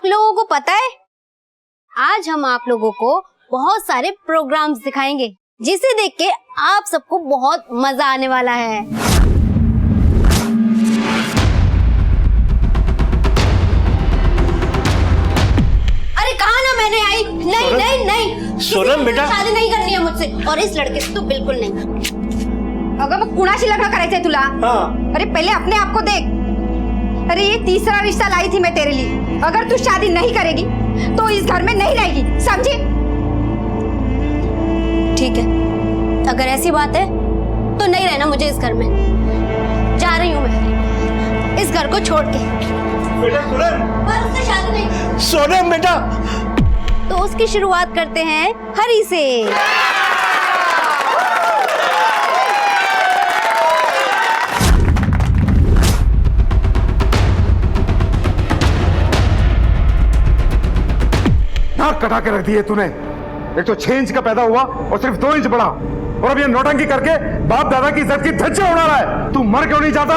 लोगों को पता है, आज हम आप लोगों को बहुत सारे प्रोग्राम्स दिखाएंगे जिसे देख के आप सबको बहुत मजा आने वाला है। अरे कहा ना मैंने आई। नहीं नहीं नहीं, सोनम बेटा, शादी नहीं करनी है मुझसे, और इस लड़के से तो बिल्कुल नहीं। अगं मग कुणाशी लग्न करायचंय तुला? अरे पहले अपने आप को देख। अरे ये तीसरा रिश्ता लाई थी मैं तेरे लिए। अगर तू शादी नहीं करेगी तो इस घर में नहीं रहेगी, समझी? ठीक है, अगर ऐसी बात है तो नहीं रहना मुझे इस घर में। जा रही हूँ मैं इस घर को छोड़ के। बेटा सोनम, पर उससे शादी नहीं। सोनम बेटा। तो उसकी शुरुआत करते हैं हरी से। नाक कटा के रख दी है तूने। एक तो 6 इंच का पैदा हुआ और सिर्फ 2 इंच बढ़ा, और अब ये नौटंकी करके बाप दादा की इज्जत की धज्जियां उड़ा रहा है। तू मर क्यों नहीं जाता?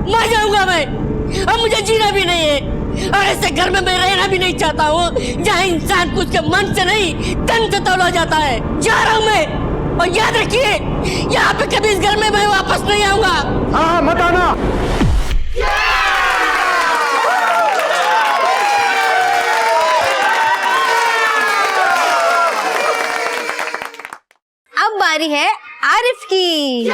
मर जाऊंगा मैं, अब मुझे जीना भी नहीं है, और ऐसे घर में मैं रहना भी नहीं चाहता हूँ जहाँ इंसान को उसके मन से नहीं तन से तोला जाता है। जा रहा हूँ मैं, और याद रखिए यहाँ पे कभी इस घर में मैं वापस नहीं आऊंगा। हाँ मत आना। अब बारी है आरिफ की।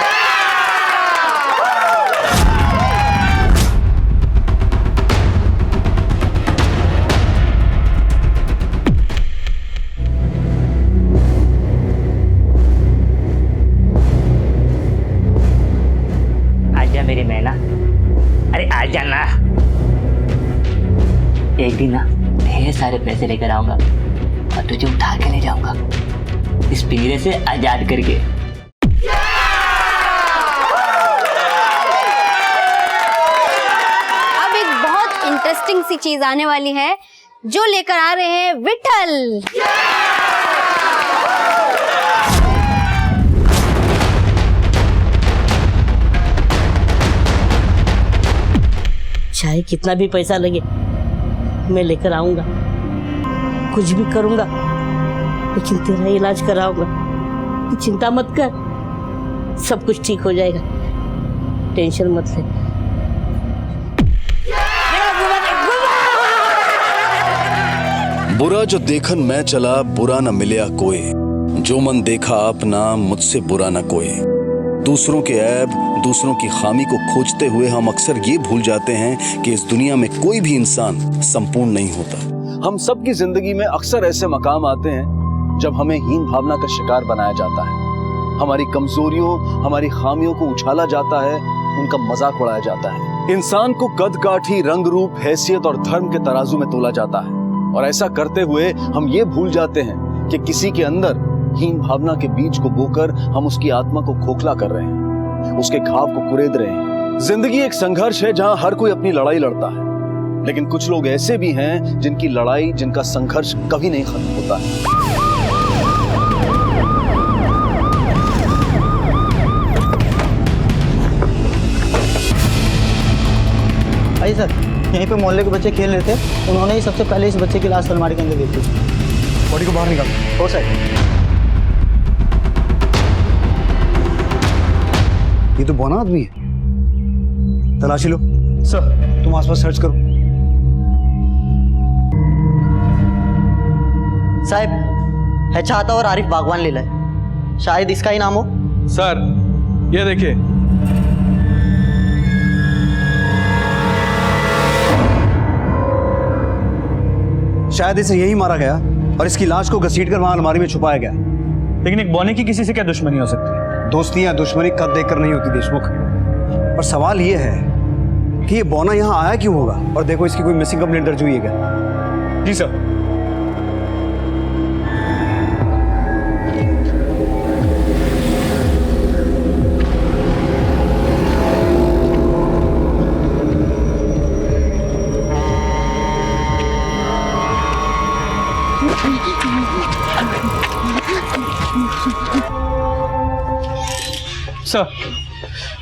आजा मेरी मैना, अरे आजा ना। एक दिन ना ढेर सारे पैसे लेकर आऊंगा और तुझे उठा के ले जाऊंगा इस पिंजरे से आजाद करके। अब एक बहुत इंटरेस्टिंग सी चीज आने वाली है जो लेकर आ रहे हैं विठल। चाहे कितना भी पैसा लगे मैं लेकर आऊंगा, कुछ भी करूंगा, लेकिन तेरा इलाज कराऊंगा। तू चिंता मत कर, सब कुछ ठीक हो जाएगा, टेंशन मत ले। बुरा जो देखन मैं चला, बुरा न मिलया कोई, जो मन देखा अपना, मुझसे बुरा न कोई। दूसरों के ऐब, दूसरों की खामी को खोजते हुए हम अक्सर ये भूल जाते हैं कि इस दुनिया में कोई भी इंसान संपूर्ण नहीं होता। हम सब की जिंदगी में अक्सर ऐसे मकाम आते हैं जब हमें हीन भावना का शिकार बनाया जाता है, हमारी कमजोरियों, हमारी खामियों को उछाला जाता है, उनका मजाक उड़ाया जाता है। इंसान को कद काठी, रंग रूप, हैसियत और धर्म के तराजू में तोला जाता है, और ऐसा करते हुए हम ये भूल जाते हैं कि किसी के अंदर हीन भावना के बीज को बोकर हम उसकी आत्मा को खोखला कर रहे हैं, उसके घाव को कुरेद रहे हैं। जिंदगी एक संघर्ष है जहां हर कोई अपनी लड़ाई लड़ता है, लेकिन कुछ लोग ऐसे भी हैं जिनकी लड़ाई, जिनका संघर्ष कभी नहीं खत्म होता है। भाई सर, यहीं पे मोहल्ले के बच्चे खेल रहे थे, उन्होंने ही सबसे पहले इस बच्चे की लाश अलमारी के अंदर देखी। बॉडी को बाहर निकाल। हो सर। ये तो बौना आदमी है, तलाशी लो। सर तुम आसपास सर्च करो। साहब, है चाहता और आरिफ बागवान लीला है, शायद इसका ही नाम हो। सर ये देखिए, शायद इसे यही मारा गया और इसकी लाश को घसीटकर वहां अलमारी में छुपाया गया। लेकिन एक बौने की किसी से क्या दुश्मनी हो सकती है? दोस्ती या दुश्मनी कद देखकर नहीं होती देशमुख। और सवाल ये है कि ये बौना यहाँ आया क्यों होगा, और देखो इसकी कोई मिसिंग कंप्लेंट दर्ज हुई है क्या? जी सर। सर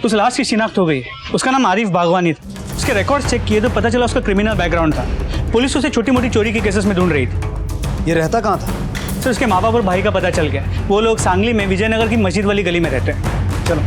उस लाश की शिनाख्त हो गई। उसका नाम आरिफ बागवानी था। उसके रिकॉर्ड्स चेक किए तो पता चला उसका क्रिमिनल बैकग्राउंड था। पुलिस उसे छोटी मोटी चोरी के केसेस में ढूंढ रही थी। ये रहता कहाँ था? सर उसके माँ बाप और भाई का पता चल गया। वो लोग सांगली में विजयनगर की मस्जिद वाली गली में रहते हैं। चलो।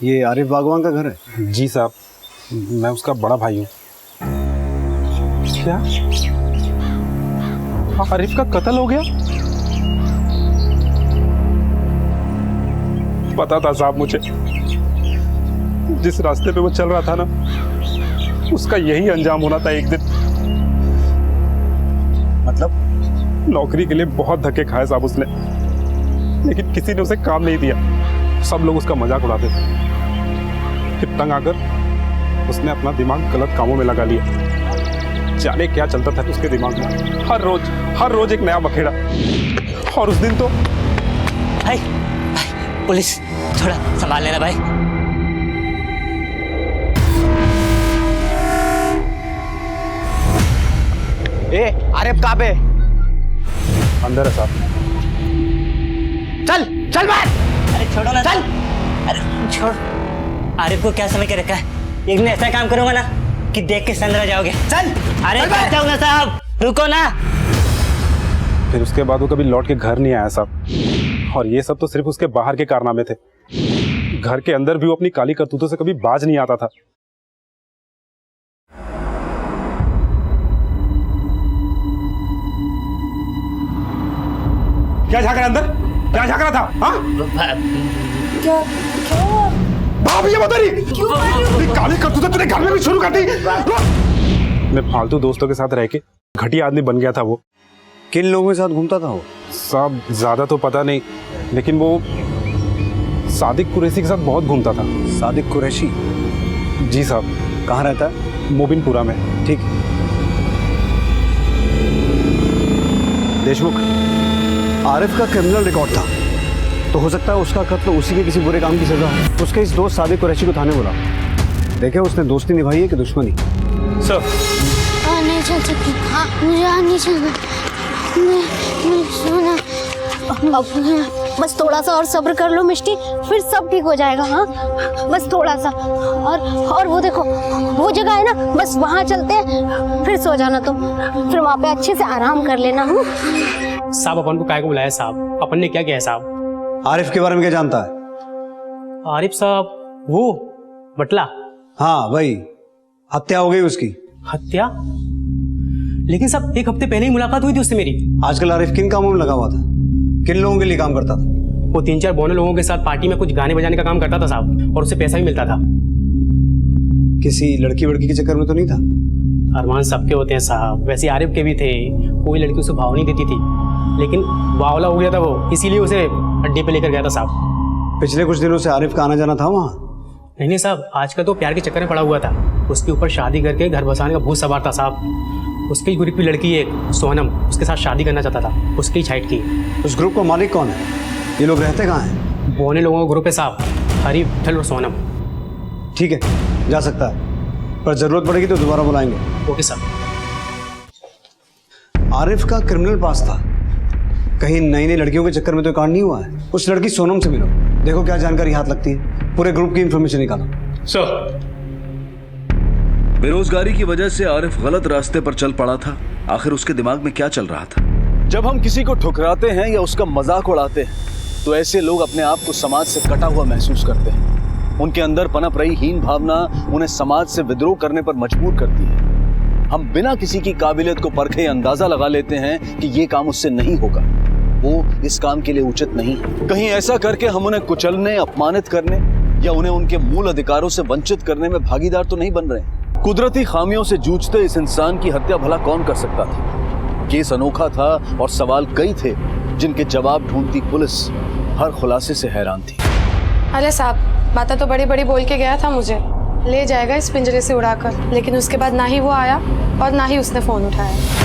ये आरिफ बागवान का घर है? जी साहब, मैं उसका बड़ा भाई हूँ। क्या आरिफ का कत्ल हो गया? पता था साहब मुझे, जिस रास्ते पे वो चल रहा था ना, उसका यही अंजाम होना था एक दिन। मतलब? नौकरी के लिए बहुत धक्के खाए साहब उसने, लेकिन किसी ने उसे काम नहीं दिया। सब लोग उसका मजाक उड़ाते थे। फिर तंग आकर उसने अपना दिमाग गलत कामों में लगा लिया। जाने क्या चलता था उसके दिमाग में। हर रोज एक नया बखेड़ा। और उस दिन तो भाई पुलिस, थोड़ा संभाल लेना भाई। आरिफ कहाँ पे? अंदर है साहब। चल बाहर। अरे छोड़ो ना, चल। अरे छोड़। आरिफ को क्या समझ के रखा है? एक दिन ऐसा काम करूंगा ना कि देख के संदरा जाओगे। चल। अरे जाऊंगा साहब, रुको ना। फिर उसके बाद वो कभी लौट के घर नहीं आया साहब। और ये सब तो सिर्फ उसके बाहर के कारनामे थे। घर के अंदर भी वो अपनी काली करतूतों से कभी बाज नहीं आता था। क्या झाँक रहा अंदर? क्या झाँक रहा था? हाँ? क्या हुआ? भाभी ये बता रही क्यों? काली करतूतें तूने घर में भी शुरू कर दी। मैं फालतू दोस्तों के साथ रह के घटिया आदमी बन गया था वो। किन लोगों के साथ घूमता था वो? साहब ज्यादा तो पता नहीं, लेकिन वो सादिक कुरैशी के साथ बहुत घूमता था। सादिक कुरैशी? जी साहब। कहाँ रहता है? मोबिनपुरा में। ठीक। देशमुख, आरिफ का क्रिमिनल रिकॉर्ड था, तो हो सकता है उसका कत्ल उसी के किसी बुरे काम की सजा हो। उसके इस दोस्त सादिक कुरैशी को थाने बुला। देखे उसने दोस्ती निभाई है कि दुश्मनी? सर नहीं चल सकती। हाँ मुझे नहीं चलना। मैं सोना। बस थोड़ा सा और सब्र कर लो मिष्टी, फिर सब ठीक हो जाएगा। हाँ बस थोड़ा सा और वो देखो वो जगह है ना, बस वहाँ चलते हैं, फिर सो जाना तुम, फिर वहाँ पे अच्छे से आराम कर लेना। हूँ साहब अपन को काय को बुलाया साहब? अपन ने क्या किया है साहब? आरिफ के बारे में क्या जानता है? आरिफ साहब वो बटला? हाँ वही, हत्या हो गई उसकी। हत्या? लेकिन साहब एक हफ्ते पहले ही मुलाकात हुई थी उससे मेरी। आजकल आरिफ किन कामों में लगा हुआ था? किन लोगों के लिए काम करता था? वो 3-4 बौने लोगों के साथ पार्टी में कुछ गाने बजाने का काम करता था साहब, और उससे पैसा भी मिलता था। किसी लड़की वड़की के चक्कर में तो नहीं था? अरमान सबके होते हैं साहब, वैसे आरिफ के भी थे। कोई लड़की उसे भाव नहीं देती थी, लेकिन बावला हो गया था वो, इसीलिए उसे अड्डे पे लेकर गया था साहब। पिछले कुछ दिनों से आरिफ का आना जाना था वहाँ? नहीं साहब, आजकल तो प्यार के चक्कर में पड़ा हुआ था। उसके ऊपर शादी करके घर बसाने का भूत सवार था साहब। उसकी ग्रुप की लड़की एक सोनम, उसके साथ शादी करना चाहता था, उसकी छाइट की। उस ग्रुप का मालिक कौन है? ये लोग रहते कहाँ हैं? बौने लोगों का ग्रुप है साहब, हरी, विठल और सोनम। ठीक है, जा सकता है, पर जरूरत पड़ेगी तो दोबारा बुलाएंगे। ओके साहब। आरिफ का क्रिमिनल पास था, कहीं नई नई लड़कियों के चक्कर में तो कांड नहीं हुआ है। उस लड़की सोनम से मिलो, देखो क्या जानकारी हाथ लगती है, पूरे ग्रुप की इंफॉर्मेशन निकालो। सर। बेरोजगारी की वजह से आरिफ गलत रास्ते पर चल पड़ा था। आखिर उसके दिमाग में क्या चल रहा था? जब हम किसी को ठुकराते हैं या उसका मजाक उड़ाते हैं, तो ऐसे लोग अपने आप को समाज से कटा हुआ महसूस करते हैं। उनके अंदर पनप रही हीन भावना उन्हें समाज से विद्रोह करने पर मजबूर करती है। हम बिना किसी की काबिलियत को परखे अंदाजा लगा लेते हैं कि ये काम उससे नहीं होगा, वो इस काम के लिए उचित नहीं है। कहीं ऐसा करके हम उन्हें कुचलने, अपमानित करने या उन्हें उनके मूल अधिकारों से वंचित करने में भागीदार तो नहीं बन रहे। कुदरती खामियों से जूझते इस इंसान की हत्या भला कौन कर सकता था? केस अनोखा था और सवाल कई थे जिनके जवाब ढूंढती पुलिस हर खुलासे से हैरान थी। अरे साहब, बातें तो बड़ी बड़ी बोल के गया था मुझे, ले जाएगा इस पिंजरे से उड़ाकर, लेकिन उसके बाद ना ही वो आया और ना ही उसने फोन उठाया।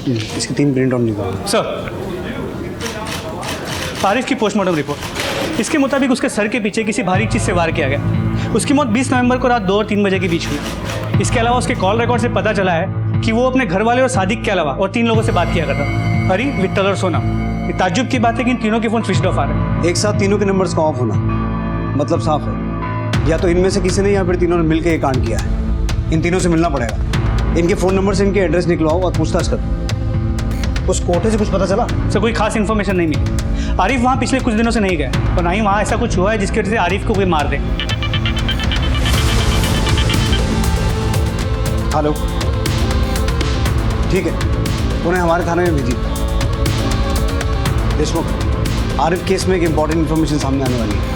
इसकी 3 प्रिंट आउट निकालो। सर, आरिफ की पोस्टमार्टम रिपोर्ट, इसके मुताबिक उसके सर के पीछे किसी भारी चीज़ से वार किया गया। उसकी मौत 20 नवंबर को रात 2 और 3 बजे के बीच हुई। इसके अलावा उसके कॉल रिकॉर्ड से पता चला है कि वो अपने घर वाले और सादिक के अलावा और 3 लोगों से बात किया करता, हरी, विट्ठल और सोनम। ये ताज्जुब की बात है कि इन तीनों के फ़ोन स्विच ऑफ आ रहे हैं। एक साथ तीनों के नंबर्स का ऑफ होना मतलब साफ है, या तो इनमें से किसी ने या फिर तीनों ने मिलकर ये कांड किया है। इन तीनों से मिलना पड़ेगा। इनके फ़ोन नंबर से इनके एड्रेस निकलवाओ और पूछताछ करो। उस कोठे से कुछ पता चला? सर, कोई खास इन्फॉर्मेशन नहीं मिली। आरिफ वहाँ पिछले कुछ दिनों से नहीं गए और ना ही वहाँ ऐसा कुछ हुआ है जिसकी वजह से आरिफ को कोई मार दे। हेलो, ठीक है, उन्हें हमारे थाने में भेजिए। देशमुख, आरिफ केस में एक इंपॉर्टेंट इन्फॉर्मेशन सामने आने वाली है।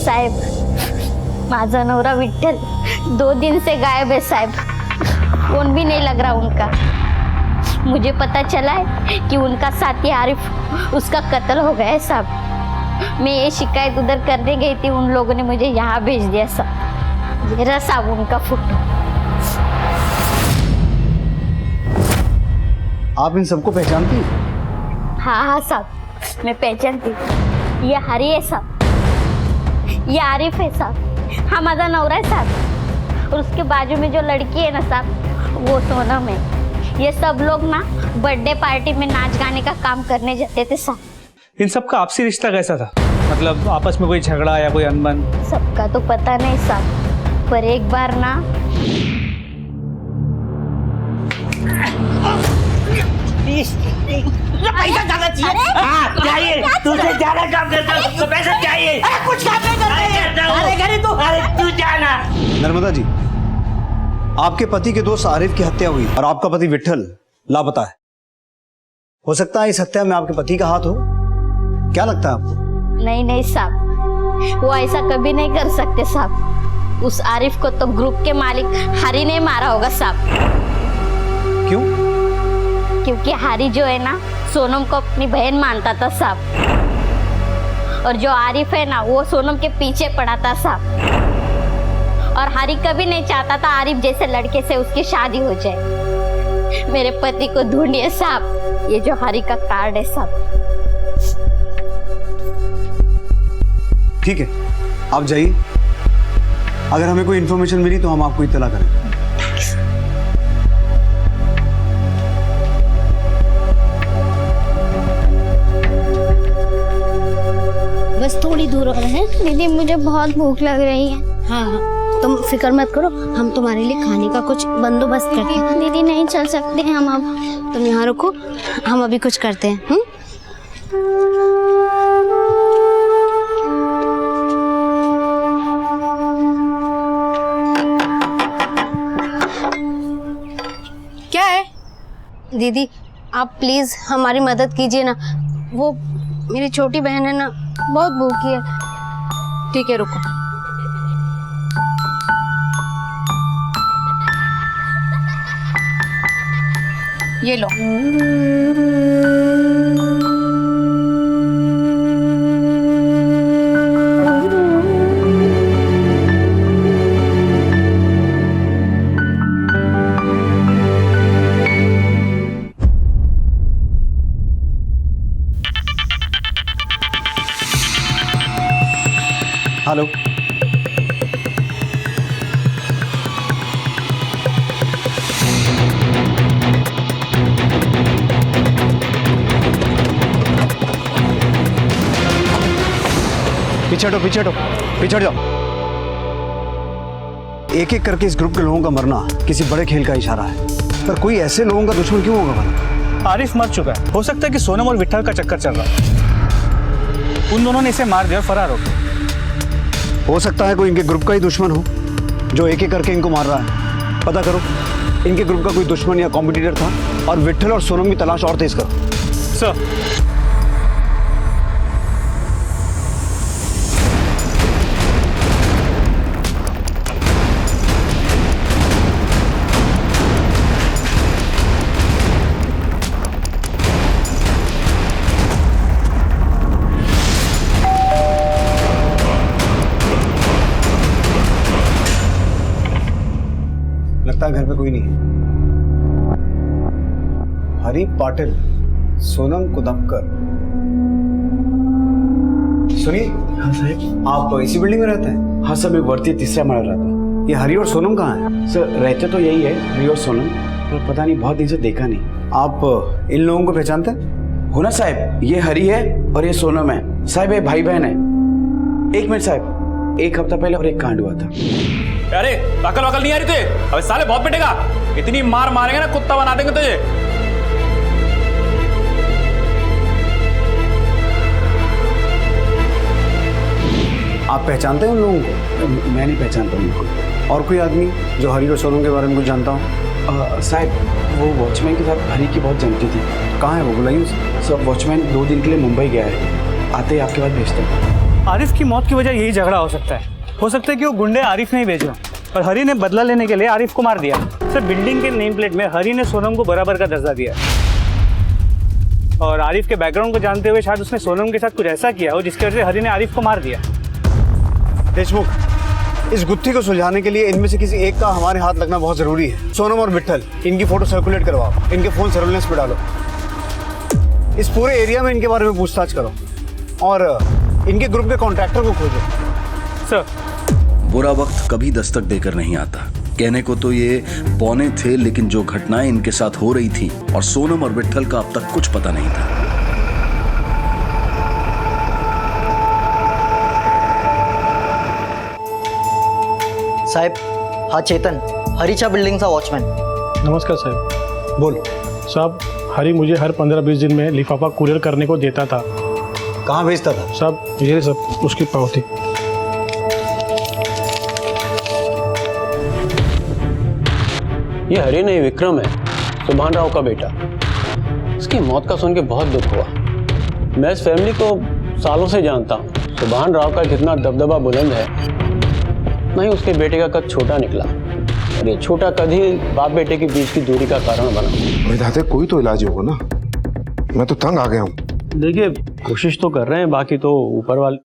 साहेब, माझा नवरा विठ्ठल 2 दिन से गायब है साहब। फोन भी नहीं लग रहा उनका। मुझे पता चला है कि उनका साथी आरिफ, उसका कत्ल हो गया है साहब। मैं ये शिकायत उधर करने गई थी, उन लोगों ने मुझे यहाँ भेज दिया साहब। ये रहा साहब उनका फोटो। आप इन सबको पहचानती? हाँ साहब, मैं पहचानती। ये हरी है साहब, ये आरिफ है साहब, हमारा नवरा है साहब, और उसके बाजू में जो लड़की है ना साहब, वो सोनम है। ये सब लोग ना बर्थडे पार्टी में नाच गाने का काम करने जाते थे साहब। इन सब का आपसी रिश्ता कैसा था? मतलब आपस में कोई झगड़ा या कोई अनबन? सबका तो पता नहीं साहब, पर एक बार ना पैसा ज्यादा चाहिए। हाँ, चाहिए। तुझे ज्यादा काम करता हूँ तो पैसा चाहिए। अरे कुछ काम नहीं करते। अरे करे तू, अरे तू जाना। नर्मदा जी, आपके पति के दोस्त आरिफ की हत्या हुई और आपका पति विट्ठल लापता है। हो सकता है इस हत्या में आपके पति का हाथ हो। क्या लगता है आपको? नहीं साहब, वो ऐसा कभी नहीं कर सकते साहब। उस आरिफ को तो ग्रुप के मालिक हरी ने मारा होगा साहब। क्यों? क्योंकि हरी जो है ना, सोनम को अपनी बहन मानता था साहब, और जो आरिफ है ना, वो सोनम के पीछे पड़ा था साहब। और हरी कभी नहीं चाहता था आरिफ जैसे लड़के से उसकी शादी हो जाए। मेरे पति को ढूंढिए साहब, ये जो हरी का कार्ड है साहब। ठीक है, आप जाइए। अगर हमें कोई इन्फॉर्मेशन मिली तो हम आपको इत्तला करेंगे। बस थोड़ी दूर और है। दीदी, मुझे बहुत भूख लग रही है। हाँ हाँ, तुम फिक्र मत करो, हम तुम्हारे लिए खाने का कुछ बंदोबस्त करते हैं। दीदी नहीं चल सकते हैं हम अब। तुम यहाँ रुको, हम अभी कुछ करते हैं। क्या है? दीदी, आप प्लीज हमारी मदद कीजिए ना। वो मेरी छोटी बहन है ना, बहुत भूखी है। ठीक है, रुको। ये लो। हेलो, पीछे हटो, पीछे हटो, पीछे हट जाओ। एक एक करके इस ग्रुप के लोगों का मरना किसी बड़े खेल का इशारा है, पर कोई ऐसे लोगों का दुश्मन क्यों होगा भला? आरिफ मर चुका है, हो सकता है कि सोनम और विट्ठल का चक्कर चल रहा है। उन दोनों ने इसे मार दिया और फरार हो गए। हो सकता है कोई इनके ग्रुप का ही दुश्मन हो जो एक एक करके इनको मार रहा है। पता करो, इनके ग्रुप का कोई दुश्मन या कॉम्पिटिटर था, और विट्ठल और सोनम की तलाश और तेज करो। सर, कोई नहीं है। हरी पाटिल, सोनम कुदमकर। सुनिए। हाँ साहब। आप इसी बिल्डिंग में रहते हैं? हाँ सर, मैं वर्ती तीसरा मारा रहता हूँ। ये हरी और सोनम कहाँ हैं? सर रहते तो यही है, हरी और सोनम, पर पता नहीं बहुत दिन से देखा नहीं। आप इन लोगों को पहचानते हैं? हो ना साहब, ये हरी है और ये सोनम है साहब, ये भाई बहन है। एक मिनट साहब, एक हफ्ता पहले और एक कांड हुआ था। अरे अकल वकल नहीं आ रही तुझे? अबे साले बहुत पिटेगा, इतनी मार मारेंगे ना कुत्ता बना देंगे तुझे। आप पहचानते हैं उन लोगों को? मैं नहीं पहचानता उनको। और कोई आदमी जो हरी और सोनम के बारे में कुछ जानता हो? साहब वो वॉचमैन के साथ हरी की बहुत जमती थी। कहाँ है वो, बुलाइए उसे। सर वॉचमैन 2 दिन के लिए मुंबई गया है, आते ही आपके पास भेजते हैं। आरिफ की मौत की वजह यही झगड़ा हो सकता है। हो सकता है कि वो गुंडे आरिफ ने ही भेजा और हरी ने बदला लेने के लिए आरिफ को मार दिया। सर बिल्डिंग के नेम प्लेट में हरी ने सोनम को बराबर का दर्जा दिया और आरिफ के बैकग्राउंड को जानते हुए शायद उसने सोनम के साथ कुछ ऐसा किया हो जिसकी वजह से हरी ने आरिफ को मार दिया। देशमुख, इस गुत्थी को सुलझाने के लिए इनमें से किसी एक का हमारे हाथ लगना बहुत जरूरी है। सोनम और विट्ठल, इनकी फोटो सर्कुलेट करवाओ, इनके फोन सर्विलेंस पे डालो, इस पूरे एरिया में इनके बारे में पूछताछ करो और इनके ग्रुप के कॉन्ट्रैक्टर को खोजो। सर बुरा वक्त कभी दस्तक देकर नहीं आता। कहने को तो ये पौने थे, लेकिन जो घटनाएं इनके साथ हो रही थी और सोनम और विट्ठल का अब तक कुछ पता नहीं था। साहेब, हा चेतन, हरीच्या बिल्डिंगचा वॉचमॅन। नमस्कार साहब। बोल। साहब हरी मुझे हर 15-20 दिन में लिफाफा कुरियर करने को देता था। कहाँ भेजता था? साहब ये सब उसकी पावती। ये हरी नहीं, विक्रम है, सुभान राव का बेटा। इसकी मौत का सुन के बहुत दुख हुआ। मैं इस फैमिली को सालों से जानता हूँ। सुभान राव का जितना दबदबा बुलंद है, नहीं उसके बेटे का कद छोटा निकला और ये छोटा कद ही बाप बेटे के बीच की दूरी का कारण बना। विधाते कोई तो इलाज होगा ना, मैं तो तंग आ गया हूँ। देखिए कोशिश तो कर रहे हैं, बाकी तो ऊपर वाले।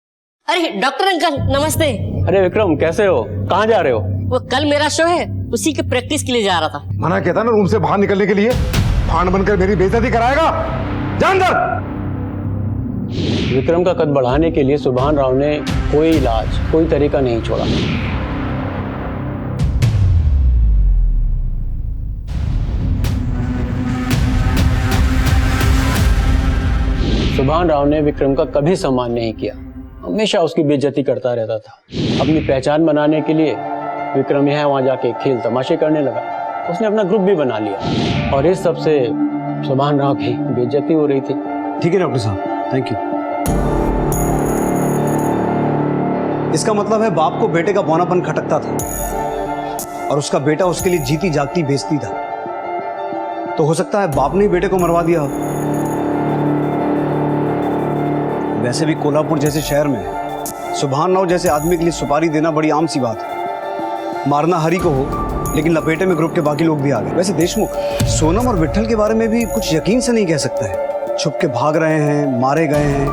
अरे डॉक्टर अंकल नमस्ते। अरे विक्रम कैसे हो, कहाँ जा रहे हो? वो कल मेरा शो है, उसी के प्रैक्टिस के लिए जा रहा था। मना किया था ना रूम से बाहर निकलने के लिए। फांड बनकर मेरी बेइज्जती कराएगा, जा अंदर। विक्रम का कद बढ़ाने के लिए सुभान राव ने कोई इलाज, कोई तरीका नहीं छोड़ा। सुभान राव ने विक्रम का कभी सम्मान नहीं किया, हमेशा उसकी बेइज्जती करता रहता था। अपनी पहचान बनाने के लिए विक्रम यहाँ वहाँ जाके खेल तमाशे करने लगा। उसने अपना ग्रुप भी बना लिया और इस सब से सुभान राव की बेइज्जती हो रही थी। ठीक है डॉक्टर साहब, थैंक यू। इसका मतलब है बाप को बेटे का बौनापन खटकता था और उसका बेटा उसके लिए जीती जागती बेइज्जती था। तो हो सकता है बाप ने ही बेटे को मरवा दिया हो। वैसे भी कोल्हापुर जैसे शहर में सुभान राव जैसे आदमी के लिए सुपारी देना बड़ी आम सी बात है। मारना हरी को हो, लेकिन लपेटे में ग्रुप के बाकी लोग भी आ गए। वैसे देशमुख, सोनम और विट्ठल के बारे में भी कुछ यकीन से नहीं कह सकता है। छुप के भाग रहे हैं, मारे गए हैं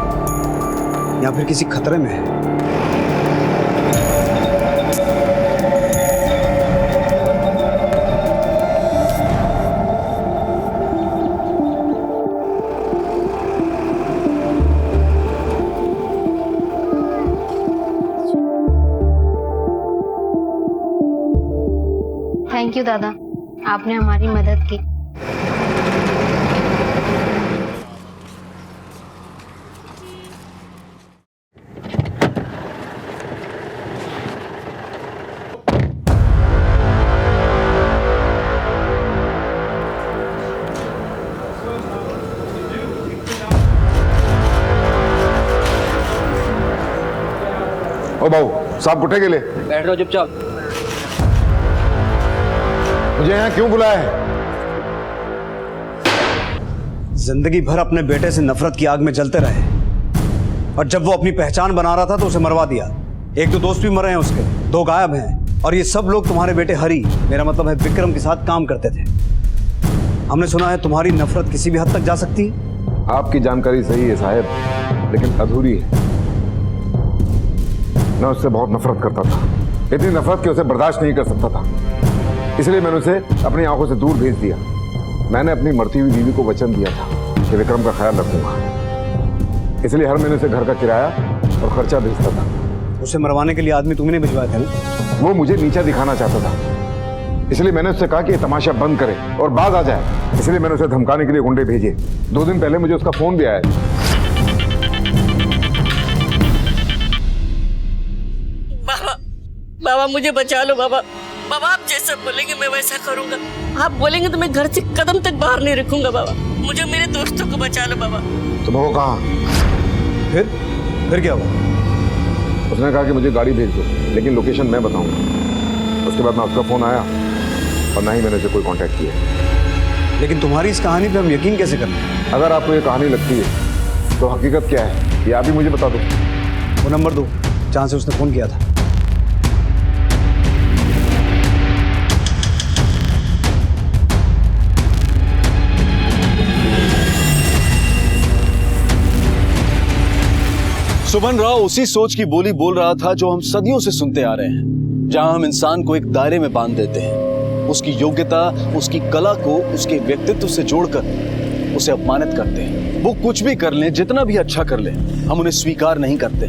या फिर किसी खतरे में है। थैंक यू दादा, आपने हमारी मदद की। ओ भाऊ साहब कुठे गेले? बैठ रहो चुपचाप। मुझे यहाँ क्यों बुलाया है? जिंदगी भर अपने बेटे से नफरत की आग में जलते रहे और जब वो अपनी पहचान बना रहा था तो उसे मरवा दिया। 1-2 दोस्त भी मरे हैं उसके, 2 गायब हैं और ये सब लोग तुम्हारे बेटे हरी, मेरा मतलब है विक्रम के साथ काम करते थे। हमने सुना है तुम्हारी नफरत किसी भी हद तक जा सकती है। आपकी जानकारी सही है साहब, लेकिन अधूरी है। मैं उससे बहुत नफरत करता था, इतनी नफरत कि उसे बर्दाश्त नहीं कर सकता था। इसलिए मैंने उसे अपनी आंखों से दूर भेज दिया। मैंने अपनी मरती हुई बीवी को वचन दिया था कि विक्रम का ख्याल रखूंगा, इसलिए हर महीने उसे घर का किराया और खर्चा भेजता था। उसे मरवाने के लिए आदमी तुमने भिजवाया था ना? वो मुझे नीचा दिखाना चाहता था, इसलिए मैंने उससे कहा कि ये तमाशा बंद करे और बाज आ जाए। इसलिए मैंने उसे धमकाने के लिए गुंडे भेजे। 2 दिन पहले मुझे उसका फोन भी आया। बाबा मुझे बचा लो बाबा। बाबा आप जैसा बोलेंगे मैं वैसा करूंगा। आप बोलेंगे तो मैं घर से कदम तक बाहर नहीं रखूंगा बाबा। मुझे मेरे दोस्तों को बचा लो बाबा। तुम हो कहाँ? फिर क्या हुआ? उसने कहा कि मुझे गाड़ी भेज दो, लेकिन लोकेशन मैं बताऊंगा। उसके बाद ना उसका फोन आया और ना ही मैंने उसे कोई कांटेक्ट किया। लेकिन तुम्हारी इस कहानी पे हम यकीन कैसे करें? अगर आपको ये कहानी लगती है तो हकीकत क्या है ये आप ही मुझे बता दो। वो नंबर दो जहां से उसने फोन किया था। सुमन राव उसी सोच की बोली बोल रहा था जो हम सदियों से सुनते आ रहे हैं, जहां हम इंसान को एक दायरे में बांध देते हैं, उसकी योग्यता, उसकी कला को उसके व्यक्तित्व से जोड़कर उसे अपमानित करते हैं। वो कुछ भी कर लें, जितना भी अच्छा कर लें, हम उन्हें स्वीकार नहीं करते,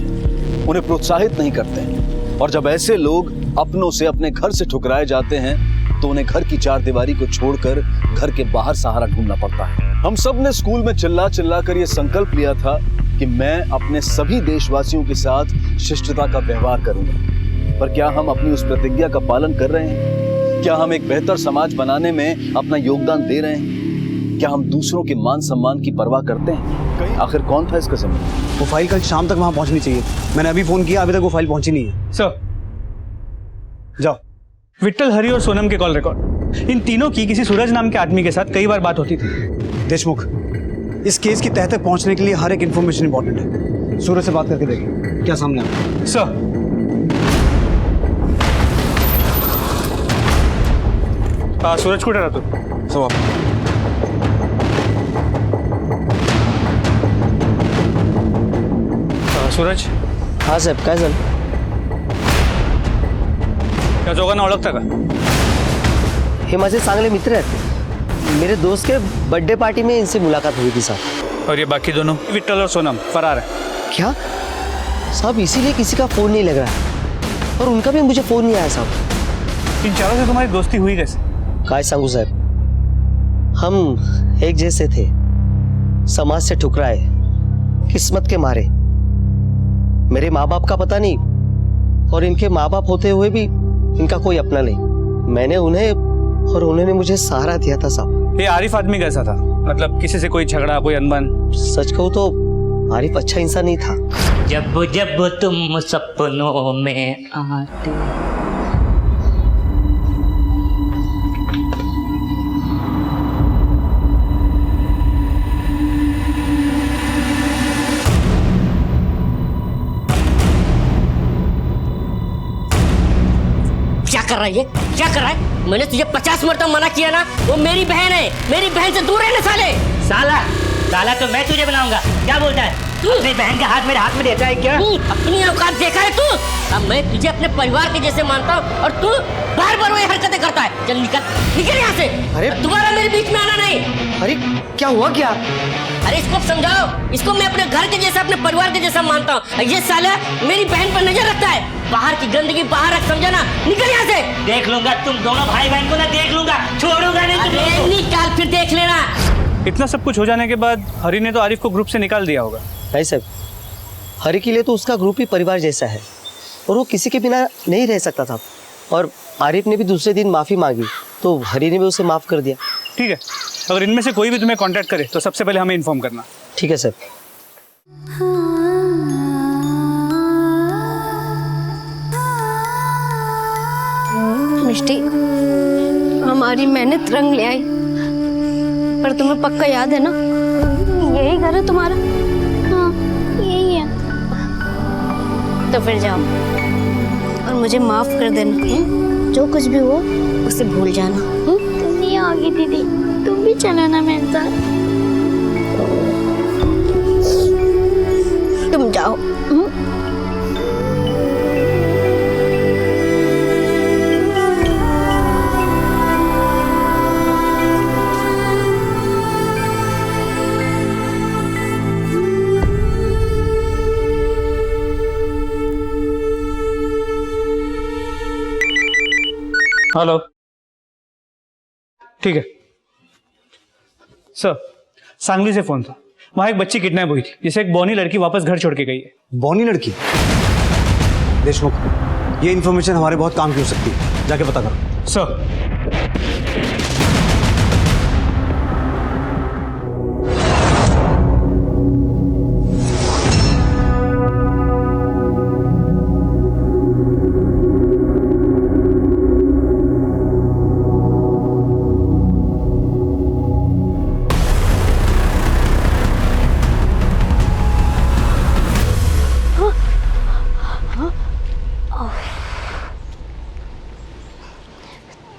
उन्हें प्रोत्साहित नहीं करते। और जब ऐसे लोग अपनों से अपने घर से ठुकराए जाते हैं तो उन्हें घर की चार दीवारी को छोड़कर घर के बाहर सहारा ढूंढना पड़ता है। हम सब ने स्कूल में चिल्ला चिल्ला कर यह संकल्प लिया था कि मैं अपने सभी देशवासियों के साथ शिष्टता का व्यवहार करूंगा, पर क्या हम अपनी उस प्रतिज्ञा का पालन कर रहे हैं? क्या हम एक बेहतर समाज बनाने में अपना योगदान दे रहे हैं? क्या हम दूसरों के मान सम्मान की परवाह करते हैं? आखिर कौन था इसका जिम्मेदार? वो फाइल कल शाम तक वहां पहुंचनी चाहिए। मैंने अभी फोन किया, अभी तक वो फाइल पहुंची नहीं है। सर जाओ। विट्ठल, हरि और सोनम के कॉल रिकॉर्ड, इन तीनों की किसी सूरज नाम के आदमी के साथ कई बार बात होती थी। देशमुख, इस केस की तह तक पहुंचने के लिए हर एक इंफॉर्मेशन इंपॉर्टेंट है। सूरज से बात करके देखें क्या सामने आता है। सर सूरज कुठे राहतो? सूरज? हाँ साहेब, काय झालं? त्या दोघांना ओळखता का? हे माझे चांगले मित्र आहेत। मेरे दोस्त के बर्थडे पार्टी में इनसे मुलाकात हुई थी साहब। और ये बाकी दोनों विट्ठल और सोनम फरार है। क्या साहब? इसीलिए किसी का फोन नहीं लग रहा है और उनका भी मुझे फोन नहीं आया साहब। इन चारों से तुम्हारी दोस्ती हुई कैसे? काय सांगू साहब, हम एक जैसे थे, समाज से ठुकराए, किस्मत के मारे। मेरे माँ बाप का पता नहीं और इनके माँ बाप होते हुए भी इनका कोई अपना नहीं। मैंने उन्हें और उन्होंने मुझे सहारा दिया था साहब। ये आरिफ आदमी कैसा था? मतलब किसी से कोई झगड़ा, कोई अनबन? सच कहूँ तो आरिफ अच्छा इंसान नहीं था। जब जब तुम सपनों में आते। क्या कर रहा है ये? क्या कर रहा है? मैंने तुझे 50 मरतबा मना किया ना, वो मेरी बहन है, मेरी बहन से दूर रहना साले। साला साला तो मैं तुझे बनाऊंगा। क्या बोलता है? अपनी बहन का हाथ मेरे हाथ में देता है क्या? अपनी औकात देखा है तू? अब मैं तुझे अपने परिवार के जैसे मानता हूँ और तू बार बार वही हरकतें करता है। चल निकल निकल यहाँ से। अरे दोबारा मेरे बीच में आना नहीं। अरे क्या हुआ क्या? अरे इसको समझाओ, इसको मैं अपने घर के जैसा, अपने परिवार के जैसा मानता हूँ। ये साला मेरी बहन पर नजर रखता है। बाहर की गंदगी बाहर रख, समझा ना? निकल यहाँ से। देख लूंगा तुम दोनों भाई बहन को ना, देख लूंगा, छोड़ूंगा नहीं। अरे निकाल, फिर देख लेना। इतना सब कुछ हो जाने के बाद हरि ने तो आरिफ को ग्रुप से निकाल दिया होगा। नहीं साहब, हरि के लिए तो उसका ग्रुप ही परिवार जैसा है और वो किसी के बिना नहीं रह सकता था। और आरिफ ने भी दूसरे दिन माफ़ी मांगी तो हरि ने भी उसे माफ़ कर दिया। ठीक है, अगर इनमें से कोई भी तुम्हें कांटेक्ट करे तो सबसे पहले हमें इन्फॉर्म करना। ठीक है सर। मिष्टी, हमारी मेहनत रंग ले आई, पर तुम्हें पक्का याद है ना यही घर है तुम्हारा? हाँ यही है। तो फिर जाओ और मुझे माफ कर देना। जो कुछ भी हो उसे भूल जाना। तुम नहीं आओगी दीदी, तुम भी चलो ना मेरे साथ। तुम जाओ। हेलो, ठीक है सर। सांगली से फोन था, वहां एक बच्ची किडनैप हुई थी जिसे एक बौनी लड़की वापस घर छोड़ के गई है। बौनी लड़की? देशमुख, ये इन्फॉर्मेशन हमारे बहुत काम की हो सकती है, जाके पता करो। सर।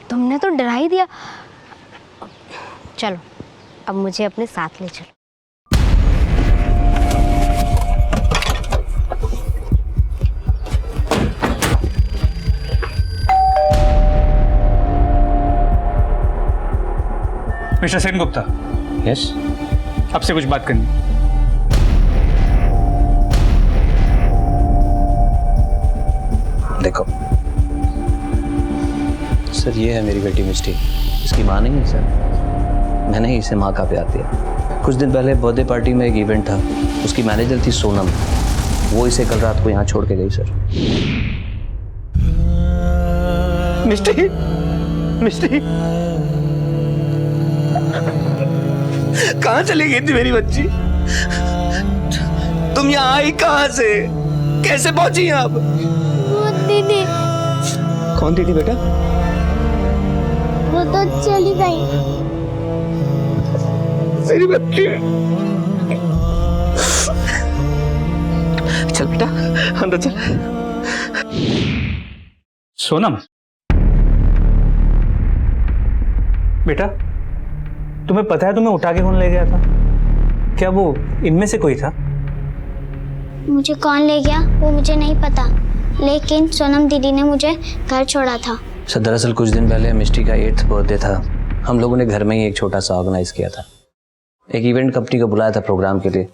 तुमने तो डरा ही दिया। चलो अब मुझे अपने साथ ले चलो। मिस्टर सेन गुप्ता। यस। आपसे कुछ बात करनी। देखो सर, ये है मेरी बेटी मिष्टी। इसकी माँ नहीं है सर, मैंने ही इसे माँ का प्यार दिया। कुछ दिन पहले बर्थडे पार्टी में एक इवेंट था, उसकी मैनेजर थी सोनम, वो इसे कल रात को यहाँ छोड़ के गई सर। मिष्टी, मिष्टी कहाँ चली गई थी मेरी बच्ची? तुम यहाँ आई कहाँ से? कैसे पहुंची यहाँ आप? दीदी। कौन दीदी बेटा? वो तो चली गई। मेरी बच्ची। चल बेटा अंदर चल। सोनम, बेटा तुम्हें पता है तुम्हें उठा के कौन ले गया था? क्या वो इनमें से कोई था? मुझे कौन ले गया वो मुझे नहीं पता, लेकिन सोनम दीदी ने मुझे घर छोड़ा था। सर दरअसल कुछ दिन पहले मिष्टी का 8th बर्थडे था। हम लोगों ने घर में ही एक छोटा सा ऑर्गेनाइज किया था। एक इवेंट कंपनी को बुलाया था प्रोग्राम के लिए,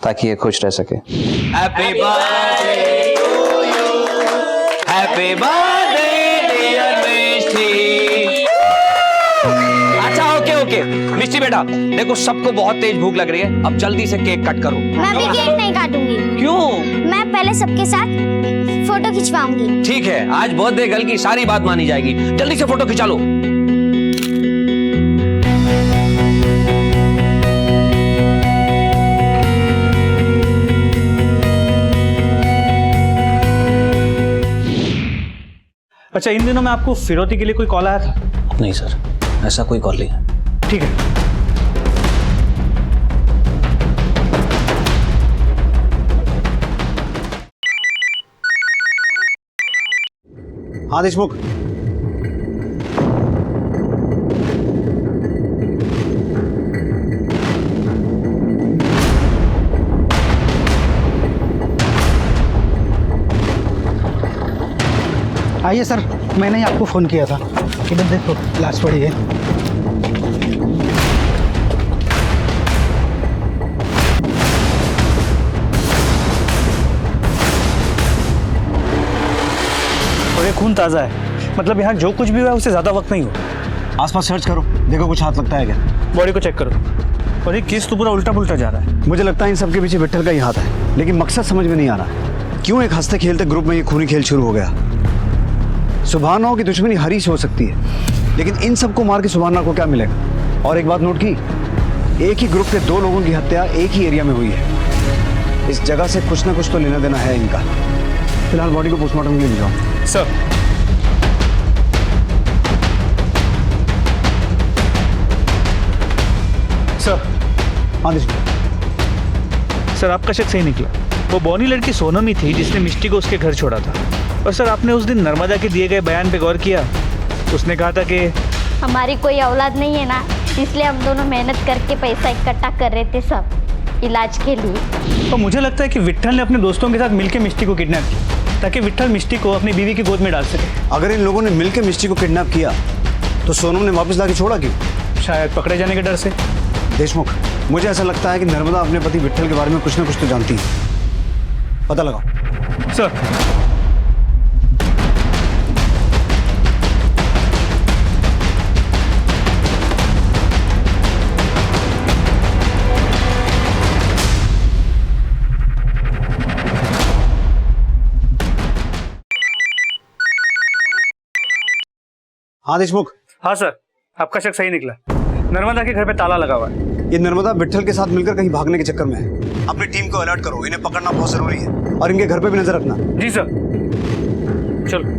ताकि ये खुश रह सके। Happy birthday to you, happy birthday dear Mishti. अच्छा ओके मिष्टी बेटा, देखो सबको बहुत तेज भूख लग रही है, अब जल्दी से केक कट करो। मैं भी केक नहीं काटूंगी। क्यों? मैं पहले सबके साथ फोटो खिंचवाऊंगी। ठीक है, आज बर्थडे गर्ल की सारी बात मानी जाएगी, जल्दी से फोटो खिंचा लो। अच्छा, इन दिनों में आपको फिरौती के लिए कोई कॉल आया था? नहीं सर, ऐसा कोई कॉल नहीं है। ठीक है। हाँ देशमुख। आइए सर, मैंने ही आपको फ़ोन किया था। इधर देखो लाश पड़ी है। और ये खून ताज़ा है, मतलब यहाँ जो कुछ भी हुआ है उससे ज़्यादा वक्त नहीं हुआ। आसपास सर्च करो, देखो कुछ हाथ लगता है क्या। बॉडी को चेक करो। और ये केस तो पूरा उल्टा पुल्टा जा रहा है। मुझे लगता है इन सबके पीछे विट्ठल का ही हाथ है, लेकिन मकसद समझ में नहीं आ रहा। क्यों एक हंसते खेलते ग्रुप में ये खूनी खेल शुरू हो गया? सुभाना की दुश्मनी हरी से हो सकती है, लेकिन इन सबको मार के सुभाना को क्या मिलेगा? और एक बात नोट की, एक ही ग्रुप के 2 लोगों की हत्या एक ही एरिया में हुई है। इस जगह से कुछ ना कुछ तो लेना देना है इनका। फिलहाल बॉडी को पोस्टमार्टम के लिए भेजाओ। सर। सर। हाँ देशमुख। सर आपका शक सही निकला, वो बौनी लड़की सोनम ही थी जिसने मिष्टी को उसके घर छोड़ा था। और सर आपने उस दिन नर्मदा के दिए गए बयान पे गौर किया? उसने कहा था कि हमारी कोई औलाद नहीं है ना, इसलिए हम दोनों मेहनत करके पैसा इकट्ठा कर रहे थे सब इलाज के लिए। तो मुझे लगता है कि विट्ठल ने अपने दोस्तों के साथ मिलकर मिष्टी को किडनैप किया, ताकि विट्ठल मिष्टी को अपनी बीवी की गोद में डाल सके। अगर इन लोगों ने मिलकर मिष्टी को किडनैप किया तो सोनम ने वापस लाके छोड़ा क्यों? शायद पकड़े जाने के डर से। देशमुख, मुझे ऐसा लगता है कि नर्मदा अपने पति विट्ठल के बारे में कुछ ना कुछ तो जानती है। पता लगाओ। सर। हाँ देशमुख। हाँ सर, आपका शक सही निकला। नर्मदा के घर पे ताला लगा हुआ है। ये नर्मदा विट्ठल के साथ मिलकर कहीं भागने के चक्कर में है। अपनी टीम को अलर्ट करो, इन्हें पकड़ना बहुत जरूरी है और इनके घर पे भी नजर रखना। जी सर। चलो।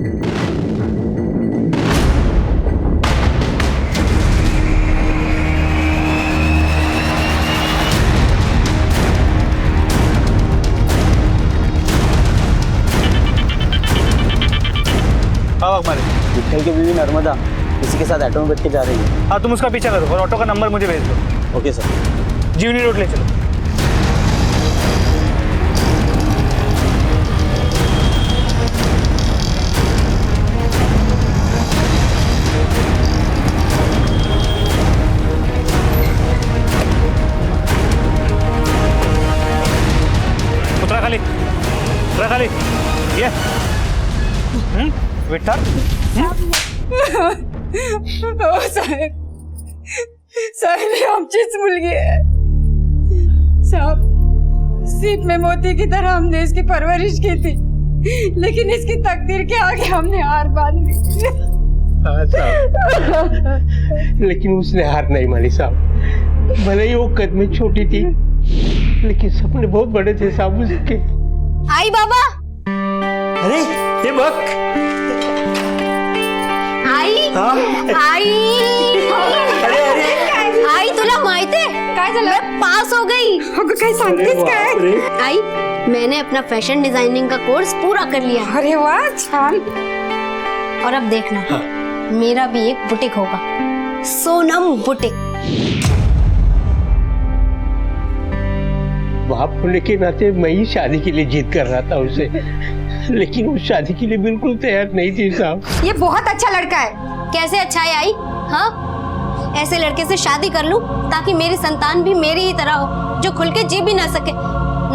विट्ठल की बीवी नर्मदा किसी के साथ ऑटो में बैठ के जा रही है। हाँ, तुम उसका पीछा करो और ऑटो का नंबर मुझे भेज दो। Okay sir. जीवनी रोड ले चलो। उतरा खाली, उतरा खाली। ये विट्ठल। हो साहेब, साहेब आमचीच मुलगी आहे साहब। सीप में मोती की तरह हमने इसकी परवरिश की थी, लेकिन इसकी तकदीर के आगे हमने हार मान ली। हाँ साहब, लेकिन उसने हार नहीं मानी साहब। भले ही वो कद में छोटी थी, लेकिन सपने बहुत बड़े थे साहब उसके। आई बाबा। अरे ये बक आई आई आई तुला माहिती आहे काय झालं? मैं पास हो गई। काय सांगतेस काय? आई, मैंने अपना फैशन डिजाइनिंग का कोर्स पूरा कर लिया। अरे वाह, छान। और अब देखना, मेरा भी एक बुटीक होगा, सोनम बुटीक। बाप होने के नाते मैं ही शादी के लिए जिद कर रहा था उसे, लेकिन वो शादी के लिए बिल्कुल तैयार नहीं थी साहब। ये बहुत अच्छा लड़का है। कैसे अच्छा है आई? हाँ, ऐसे लड़के से शादी कर लूं ताकि मेरी संतान भी मेरी ही तरह हो, जो खुल के जी भी ना सके।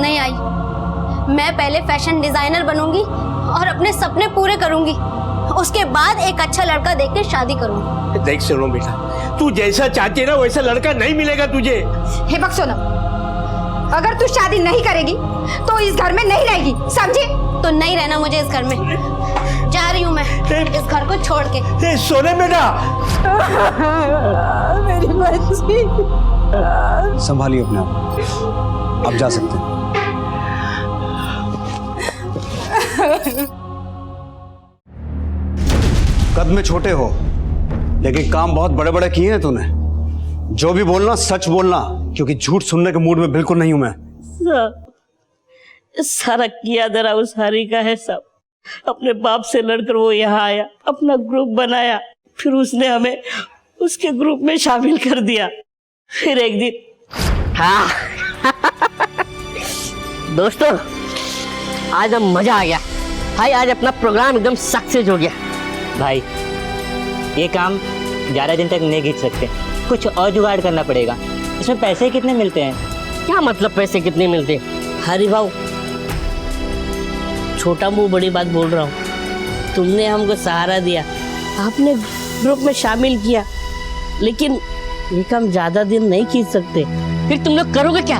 नहीं आई, मैं पहले फैशन डिजाइनर बनूंगी और अपने सपने पूरे करूंगी, उसके बाद एक अच्छा लड़का देख के शादी करूंगी। देख सोनम बेटा, तू जैसा चाहती है ना वैसा लड़का नहीं मिलेगा तुझे। हे बक सोनम, अगर तू शादी नहीं करेगी तो इस घर में नहीं रहेगी, समझी? तो नहीं रहना मुझे इस घर में, जा रही हूँ मैं इस घर को छोड़ के। सोनम बेटा, मेरी बच्ची। संभालिए अपने आप, आप जा सकते हैं। कद में छोटे हो, लेकिन काम बहुत बड़े बड़े किए हैं तूने। जो भी बोलना सच बोलना, क्योंकि झूठ सुनने के मूड में बिल्कुल नहीं हूं मैं। सारा किया दरा उस हरी का है सब। अपने बाप से लड़कर वो यहाँ आया, अपना ग्रुप बनाया, फिर उसने हमें उसके ग्रुप में शामिल कर दिया। फिर एक दिन हाँ दोस्तों, आज हम मजा आ गया भाई। आज अपना प्रोग्राम एकदम सक्सेस हो गया भाई। ये काम 11 दिन तक नहीं खींच सकते, कुछ और जुगाड़ करना पड़ेगा। इसमें पैसे कितने मिलते हैं? क्या मतलब पैसे कितने मिलते? हरी भाऊ, छोटा मुंह बड़ी बात बोल रहा हूँ। तुमने हमको सहारा दिया, आपने ग्रुप में शामिल किया, लेकिन ये काम ज्यादा दिन नहीं खींच सकते। फिर तुम लोग करोगे क्या?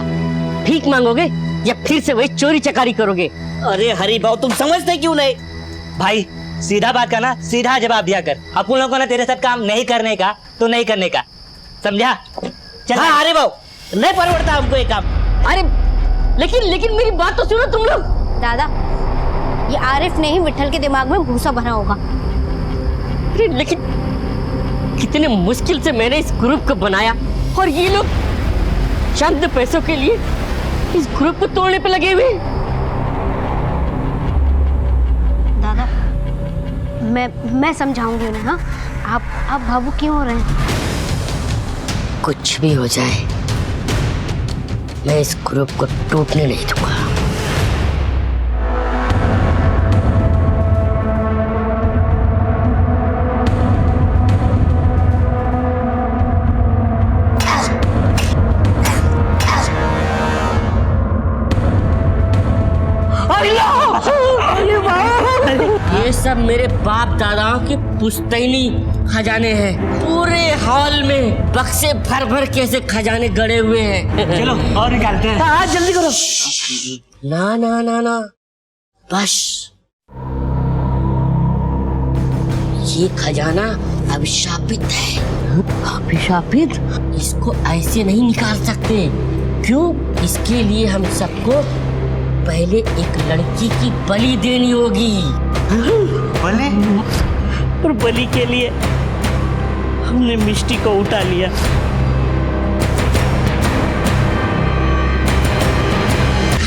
भीख मांगोगे या फिर से वही चोरी चकारी करोगे? अरे हरी भाऊ, तुम समझते क्यों नहीं? भाई सीधा बात का ना सीधा जवाब दिया कर। अपन लोगों को ना तेरे साथ काम नहीं करने का तो नहीं करने का, समझा? चल। हाँ हरी भाऊ, नहीं परवड़ता हमको ये काम। अरे लेकिन मेरी बात तो सुनो तुम लोग। दादा, ये आरिफ ने ही विट्ठल के दिमाग में भूसा भरा होगा। अरे लेकिन कितने मुश्किल से मैंने इस ग्रुप को बनाया और ये लोग चंद पैसों के लिए इस ग्रुप को तोड़ने पे लगे हुए। दादा, मैं समझाऊंगी उन्हें। हाँ, आप भावुक क्यों हो रहे हैं? कुछ भी हो जाए, मैं इस ग्रुप को टूटने नहीं दूंगा। ये सब मेरे बाप दादाओं के पुश्तैनी खजाने हैं। पूरे हॉल में बक्से भर भर के ऐसे खजाने गड़े हुए हैं। चलो और निकालते हैं। हाँ जल्दी करो। ना ना ना ना, बस ये खजाना अभिशापित है। अभिशापित? इसको ऐसे नहीं निकाल सकते। क्यों? इसके लिए हम सबको पहले एक लड़की की बलि देनी होगी। बलि? और बलि के लिए हमने मिष्टी को उठा लिया।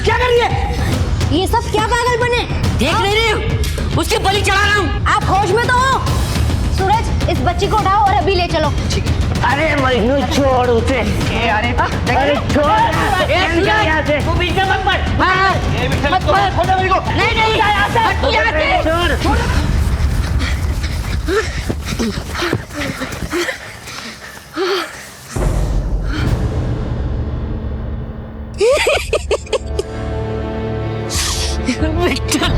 क्या कर रही है? ये सब क्या पागल बने? देख नहीं रही हूँ, उसकी बलि चढ़ा रहा हूँ। आप होश में तो हो? सूरज, इस बच्ची को उठाओ और अभी ले चलो। अरे मजनू छोड़ उसे। अरे छोड़, यहाँ से। तू बीच में मत पड़। मत पड़। नहीं नहीं, हट तू यहाँ से। छोड़। विक्टर,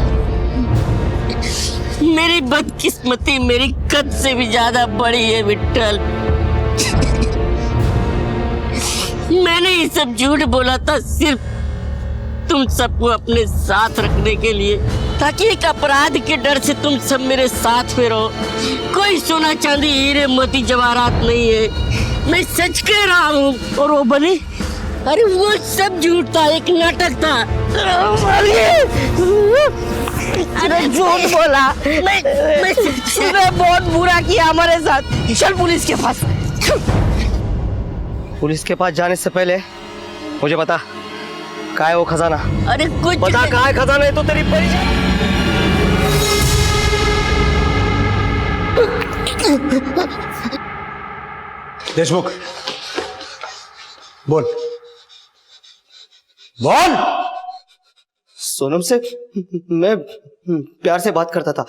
मेरी बदकिस्मती मेरी कद से भी ज्यादा बड़ी है विट्ठल। मैंने ये सब झूठ बोला था सिर्फ तुम सबको अपने साथ रखने के लिए, ताकि एक अपराध के डर से तुम सब मेरे साथ में रहो। कोई सोना चांदी हीरे मोती जवाहरात नहीं है, मैं सच कह रहा हूँ। और वो बलि, अरे वो सब झूठ था, एक नाटक था। अरे झूठ बोला। मैं बहुत बुरा किया हमारे साथ। चल पुलिस के पास। पुलिस के पास जाने से पहले मुझे बता, कहाँ है वो खजाना? अरे कुछ बता, कहाँ है खजाना? है तो तेरी परिचय। देशमुख, बोल बोल। सोनम से मैं प्यार से बात करता था,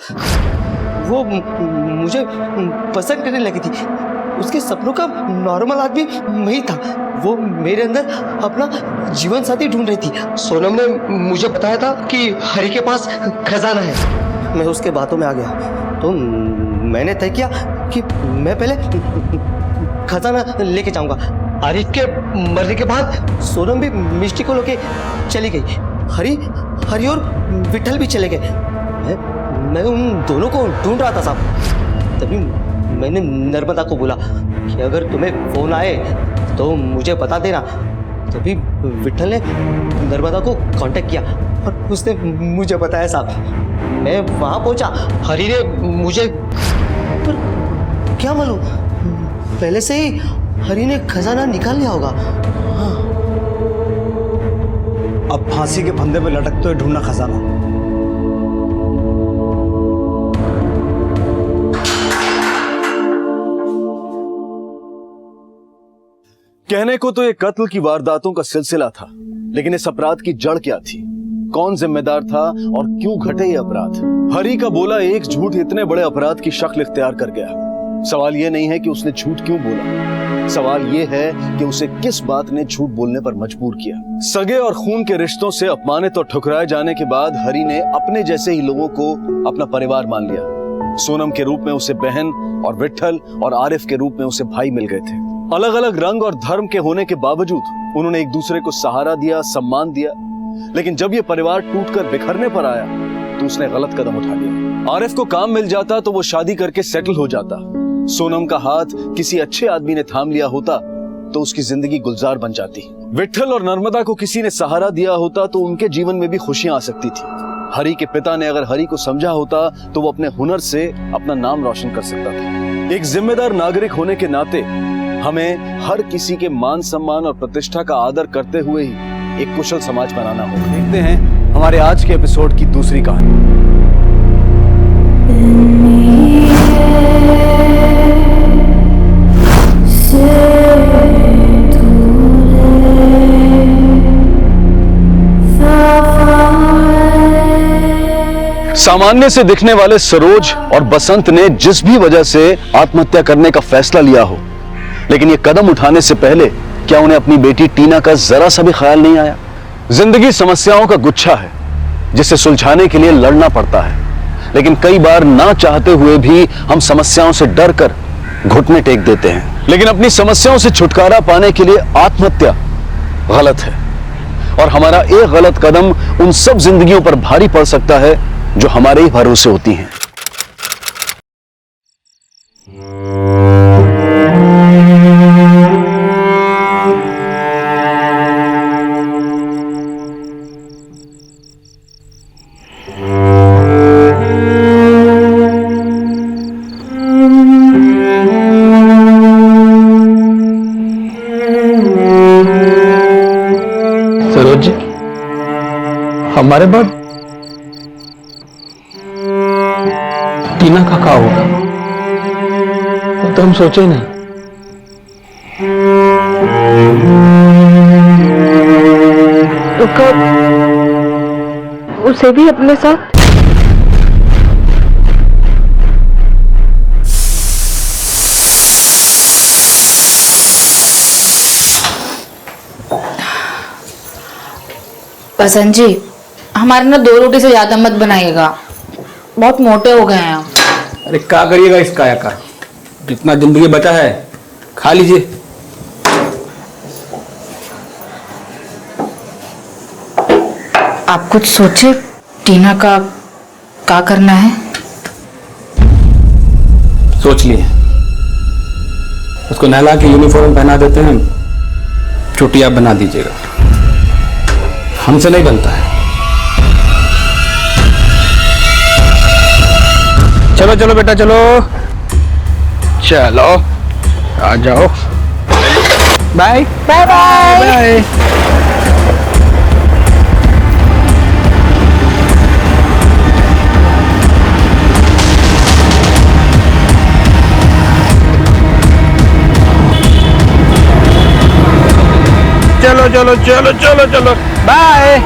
वो मुझे पसंद करने लगी थी। उसके सपनों का नॉर्मल आदमी मैं ही था। वो मेरे अंदर अपना जीवन साथी ढूंढ रही थी। सोनम ने मुझे बताया था कि हरि के पास खजाना है। मैं उसके बातों में आ गया तो मैंने तय किया कि मैं पहले खजाना लेके जाऊंगा। हरि के मरने के बाद सोनम भी मिष्टी को लेके चली गई। हरि और विट्ठल भी चले गए। मैं उन दोनों को ढूंढ रहा था साहब। तभी मैंने नर्मदा को बोला कि अगर तुम्हें फोन आए तो मुझे बता देना। तभी विट्ठल ने नर्मदा को कांटेक्ट किया और उसने मुझे बताया साहब। मैं वहां पहुंचा, हरि ने मुझे, पर क्या मालूम, पहले से ही हरि ने खजाना निकाल लिया होगा। हाँ। अब फांसी के फंदे पे लटकते हुए ढूंढना खजाना। कहने को तो ये कत्ल की वारदातों का सिलसिला था, लेकिन इस अपराध की जड़ क्या थी? कौन जिम्मेदार था और क्यों घटे ये अपराध? हरि का बोला एक झूठ इतने बड़े अपराध की शक्ल इख्तियार कर गया। सवाल ये नहीं है कि उसने झूठ क्यों बोला, सवाल ये है कि उसे किस बात ने झूठ बोलने पर मजबूर किया। सगे और खून के रिश्तों से अपमानित और ठुकराए जाने के बाद हरि ने अपने जैसे ही लोगों को अपना परिवार मान लिया। सोनम के रूप में उसे बहन और विट्ठल और आरिफ के रूप में उसे भाई मिल गए थे। अलग अलग रंग और धर्म के होने के बावजूद उन्होंने एक दूसरे को सहारा दिया, सम्मान दिया। लेकिन जब ये परिवार टूटकर बिखरने पर आया तो उसने गलत कदम उठा लिया। आरिफ को काम मिल जाता तो वो शादी करके सेटल हो जाता। सोनम का हाथ किसी अच्छे आदमी ने थाम लिया होता तो उसकी जिंदगी गुलजार बन जाती। विट्ठल और नर्मदा को किसी ने सहारा दिया होता तो उनके जीवन में भी खुशियां आ सकती थी। हरि के पिता ने अगर हरि को समझा होता तो वो अपने हुनर से अपना नाम रोशन कर सकता था। एक जिम्मेदार नागरिक होने के नाते हमें हर किसी के मान सम्मान और प्रतिष्ठा का आदर करते हुए ही एक कुशल समाज बनाना होगा। देखते हैं हमारे आज के एपिसोड की दूसरी कहानी। सामान्य से दिखने वाले सरोज और बसंत ने जिस भी वजह से आत्महत्या करने का फैसला लिया हो, लेकिन ये कदम उठाने से पहले क्या उन्हें अपनी बेटी टीना का जरा सा भी ख्याल नहीं आया? जिंदगी समस्याओं का गुच्छा है जिसे सुलझाने के लिए लड़ना पड़ता है, लेकिन कई बार ना चाहते हुए भी हम समस्याओं से डरकर घुटने टेक देते हैं। लेकिन अपनी समस्याओं से छुटकारा पाने के लिए आत्महत्या गलत है, और हमारा एक गलत कदम उन सब जिंदगियों पर भारी पड़ सकता है जो हमारे ही भरोसे होती हैं। सरोज जी, हमारे बाद टीना का क्या होगा? वो तो हम सोचे ही नहीं। तो कब उसे भी अपने साथ? बसंत जी, हमारे ना 2 रोटी से ज्यादा मत बनाइएगा, बहुत मोटे हो गए हैं हम। अरे क्या करिएगा इस काया का, जितना जिंदगी बचा है खा लीजिए। आप कुछ सोचे टीना का क्या करना है? सोच लिए, उसको नहला के यूनिफॉर्म पहना देते हैं, छुट्टी आप बना दीजिएगा, हमसे नहीं बनता है। चलो चलो बेटा चलो, चलो आ जाओ। Bye bye bye bye. चलो चलो चलो चलो चलो बाय।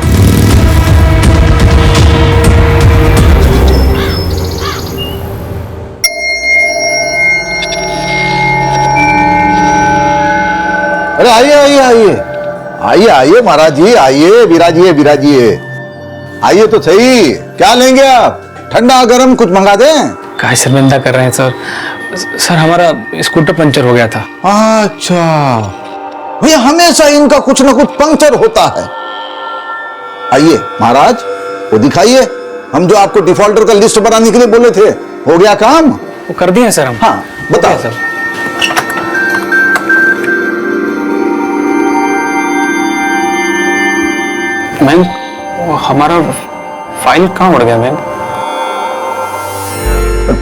अरे आइए आइए आइए आइए आइए महाराज जी, आइए विराजिए विराजिए, आइए तो सही। क्या लेंगे आप, ठंडा गरम कुछ मंगा दें? काहे शर्मिंदा कर रहे हैं सर? सर हमारा स्कूटर पंचर हो गया था। अच्छा भैया, हमेशा इनका कुछ ना कुछ पंक्चर होता है। आइए महाराज, वो दिखाइए, हम जो आपको डिफॉल्टर का लिस्ट बनाने के लिए बोले थे, हो गया काम? वो कर दिए सर हम। हाँ बताओ सर। मैम हमारा फाइल कहाँ उड़ गया मैम?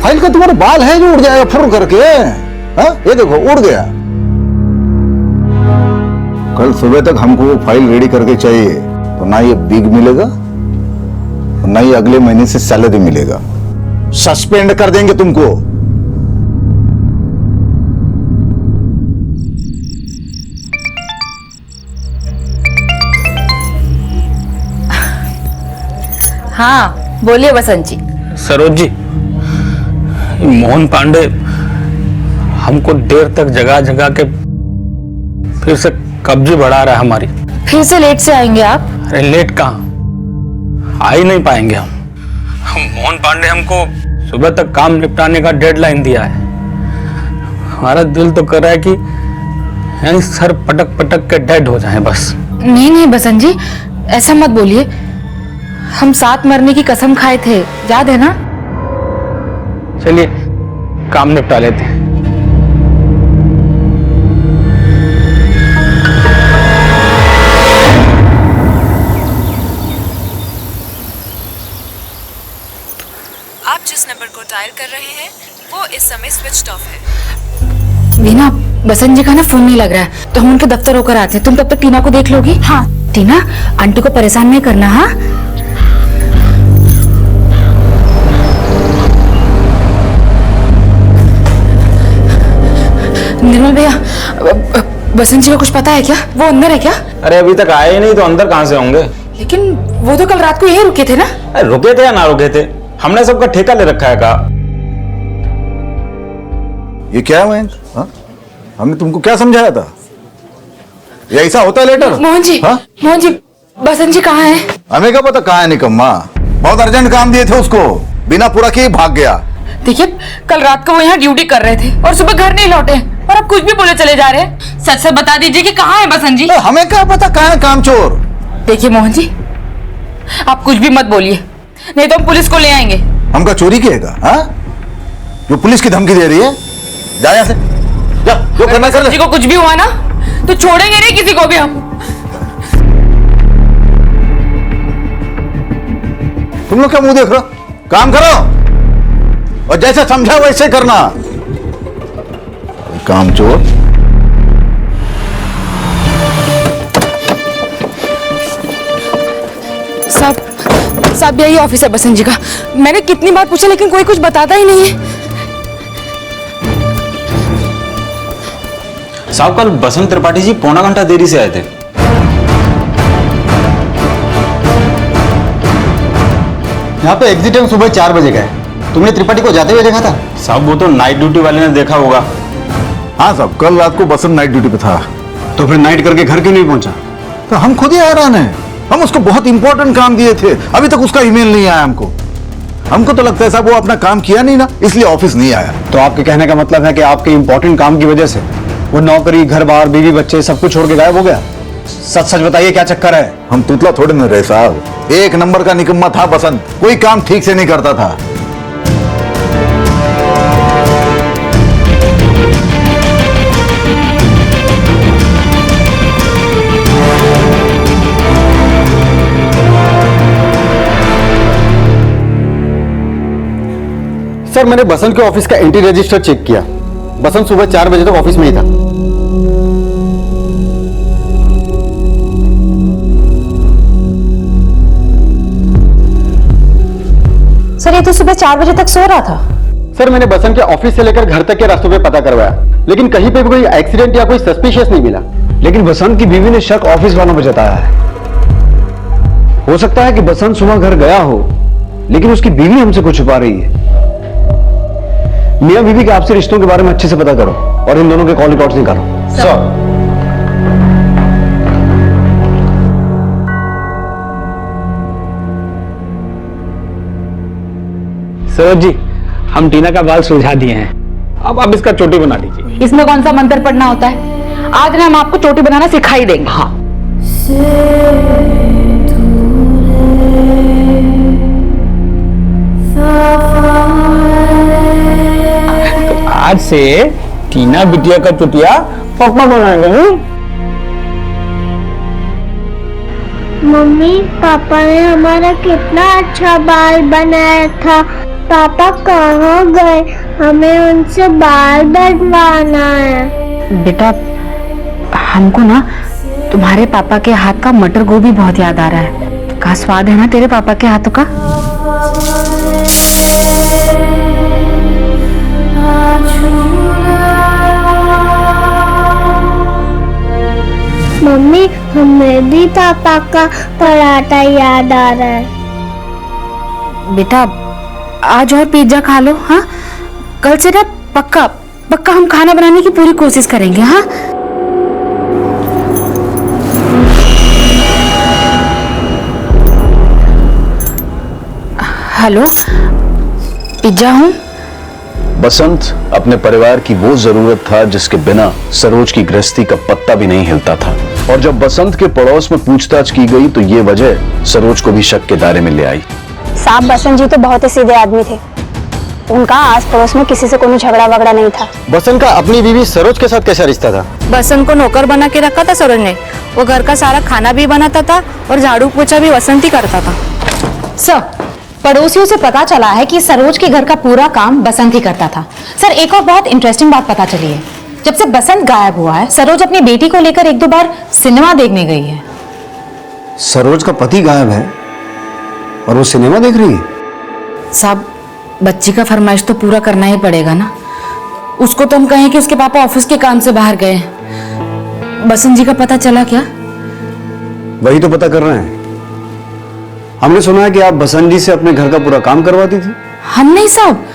फाइल का तुम्हारा बाल है जो उड़ जाएगा फुर करके? हाँ ये देखो उड़ गया। कल सुबह तक हमको वो फाइल रेडी करके चाहिए, तो ना ये बिग मिलेगा और ना ही अगले महीने से सैलरी मिलेगा। सस्पेंड कर देंगे तुमको। हाँ बोलिए बसंत जी। सरोज जी, मोहन पांडे हमको देर तक जगा जगा के फिर से कब्जे बढ़ा रहा है हमारी। फिर से लेट से आएंगे आप? अरे लेट कहाँ, आ ही नहीं पाएंगे हम। मोहन पांडे हमको सुबह तक काम निपटाने का डेडलाइन दिया है। हमारा दिल तो कर रहा है कि यहीं सर पटक पटक के डेड हो जाएं बस। नहीं नहीं बसंत जी, ऐसा मत बोलिए, हम साथ मरने की कसम खाए थे, याद है ना? चलिए काम निपटा लेते हैं। आप जिस नंबर को डायल कर रहे हैं वो इस समय स्विच्ड ऑफ है। वीना, बसंत जी का ना फोन नहीं लग रहा है, तो हम उनके दफ्तर होकर आते हैं। तुम तब तक टीना को देख लोगी? हाँ। टीना, आंटी को परेशान नहीं करना। हाँ निर्मल भैया, बसंत जी को कुछ पता है क्या? वो अंदर है क्या? अरे अभी तक आए ही नहीं तो अंदर कहाँ से होंगे? लेकिन वो तो कल रात को यहीं रुके थे ना? अरे रुके थे या ना रुके थे, हमने सबका ठेका ले रखा है। का ये क्या है महेंद्र? हाँ? हमने तुमको क्या समझाया था? ये ऐसा होता है लेटर? मोहन जी, हाँ? मोहन जी, बसंत जी कहाँ है? हमें क्या पता कहाँ है निकम्मा, बहुत अर्जेंट काम दिए थे उसको, बिना पूरा किए भाग गया। देखिए कल रात को वो यहाँ ड्यूटी कर रहे थे और सुबह घर नहीं लौटे, और अब कुछ भी बोले चले जा रहे हैं। सच से बता दीजिए कि कहाँ है बसंत जी? हमें क्या पता कहाँ है कामचोर। देखिए मोहन जी, आप कुछ भी मत बोलिए, नहीं तो हम पुलिस को ले आएंगे। हम क्या चोरी किएगा? हाँ, जो पुलिस की धमकी दे रही है, जा यहाँ से, जा, जो करना कर ले। किसी को कुछ भी हुआ ना तो छोड़ेंगे नहीं किसी को भी हम। तुम लोग क्या मुंह देख रहे हो? काम करो और जैसे समझा वैसे करना। कामचोर। साहब यही ऑफिस है बसंत जी का। मैंने कितनी बार पूछा लेकिन कोई कुछ बताता ही नहीं है। साहब कल बसंत त्रिपाठी जी पौना घंटा देरी से आए थे। यहाँ पे एग्जिट टाइम सुबह 4 बजे का है। तुमने त्रिपाठी को जाते हुए देखा था? साहब वो तो नाइट ड्यूटी वाले ने देखा होगा। हाँ साहब, कल रात को बसंत नाइट ड्यूटी पे था। तो फिर नाइट करके घर क्यों नहीं पहुंचा? तो हम खुद ही हैरान हैं। हम उसको बहुत इंपॉर्टेंट काम दिए थे, अभी तक उसका ईमेल नहीं आया हमको। हमको तो लगता है साहब वो अपना काम किया नहीं ना, इसलिए ऑफिस नहीं आया। तो आपके कहने का मतलब है कि आपके इंपॉर्टेंट काम की वजह से वो नौकरी, घर बार, बीवी बच्चे सब कुछ छोड़ के गायब हो गया? सच सच बताइए क्या चक्कर है? हम तुतला थोड़े न रहे साहब। एक नंबर का निकम्मा था बसंत, कोई काम ठीक से नहीं करता था। सर मैंने बसंत के ऑफिस का एंट्री रजिस्टर चेक किया। बसंत सुबह 4 बजे तक ऑफिस में ही था। सर ये तो सुबह 4 बजे तक सो रहा था। सर मैंने बसंत के ऑफिस से लेकर घर तक के रास्तों पे पता करवाया, लेकिन कहीं पे भी कोई एक्सीडेंट या कोई सस्पिशियस नहीं मिला। लेकिन बसंत की बीवी ने शक ऑफिस वालों पर जताया है। हो सकता है कि बसंत सुबह घर गया हो, लेकिन उसकी बीवी हमसे कुछ छुपा रही है। मियां बीवी के आपसी रिश्तों के बारे में अच्छे से पता करो और इन दोनों के कॉल रिकॉर्ड्स निकालो। सर सरोज जी, हम टीना का बाल सुलझा दिए हैं, अब आप इसका चोटी बना दीजिए। इसमें कौन सा मंत्र पढ़ना होता है? आज ना हम आपको चोटी बनाना सिखा ही देंगे। हाँ आज से टीना बिटिया का चुटिया पापा बनाएंगे। मम्मी, पापा ने हमारा कितना अच्छा बाल बनाया था। पापा कहाँ गए? हमें उनसे बाल बनवाना है। बेटा, हमको ना तुम्हारे पापा के हाथ का मटर गोभी बहुत याद आ रहा है। क्या स्वाद है ना तेरे पापा के हाथों का। मम्मी, हमें भी पापा का पराठा याद आ रहा है। बेटा आज और पिज्जा खा लो। हाँ, कल से ना पक्का पक्का हम खाना बनाने की पूरी कोशिश करेंगे। हाँ हेलो, पिज्जा हूँ। बसंत अपने परिवार की वो जरूरत था जिसके बिना सरोज की गृहस्थी का पत्ता भी नहीं हिलता था। और जब बसंत के पड़ोस में पूछताछ की गई तो ये वजह सरोज को भी शक के दायरे में ले आई। साहब, बसंत जी तो बहुत ही सीधे आदमी थे। उनका आस पड़ोस में किसी से कोई झगड़ा वगड़ा नहीं था। बसंत का अपनी बीवी सरोज के साथ कैसा रिश्ता था? बसंत को नौकर बना के रखा था सरोज ने। वो घर का सारा खाना भी बनाता था और झाड़ू पोछा भी बसंत ही करता था। सर, पड़ोसियों से पता चला है कि सरोज के घर का पूरा काम बसंत ही करता था। सर, एक और बहुत इंटरेस्टिंग बात पता चली है। जब से बसंत गायब हुआ है, सरोज अपनी बेटी को लेकर 1-2 बार सिनेमा देखने गई है। सरोज का पति गायब है और वो सिनेमा देख रही है? साहब, बच्ची का फरमाइश तो पूरा करना ही पड़ेगा ना। उसको तो हम कहें कि उसके पापा ऑफिस के काम से बाहर गए। बसंत जी का पता चला क्या? वही तो पता कर रहे हैं। हमने सुना है कि आप बसंत जी से अपने घर का पूरा काम करवाती थी। हम नहीं साहब,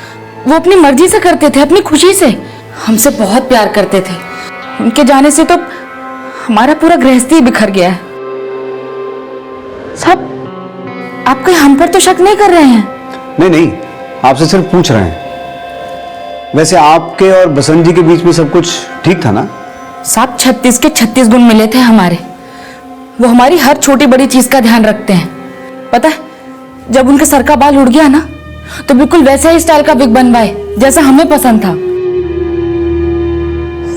वो अपनी मर्जी से करते थे, अपनी खुशी से। हमसे बहुत प्यार करते थे। उनके जाने से तो हमारा पूरा गृहस्थी बिखर गया है। साहब, आप कहीं हम पर तो शक नहीं कर रहे हैं? नहीं नहीं, आपसे सिर्फ पूछ रहे हैं। वैसे आपके और बसंत जी के बीच में सब कुछ ठीक था ना? साहब, 36 के 36 गुण मिले थे हमारे। वो हमारी हर छोटी बड़ी चीज का ध्यान रखते हैं। पता है, जब उनके सर का बाल उड़ गया ना, तो बिल्कुल वैसे ही स्टाइल का विग बनवाए जैसा हमें पसंद था।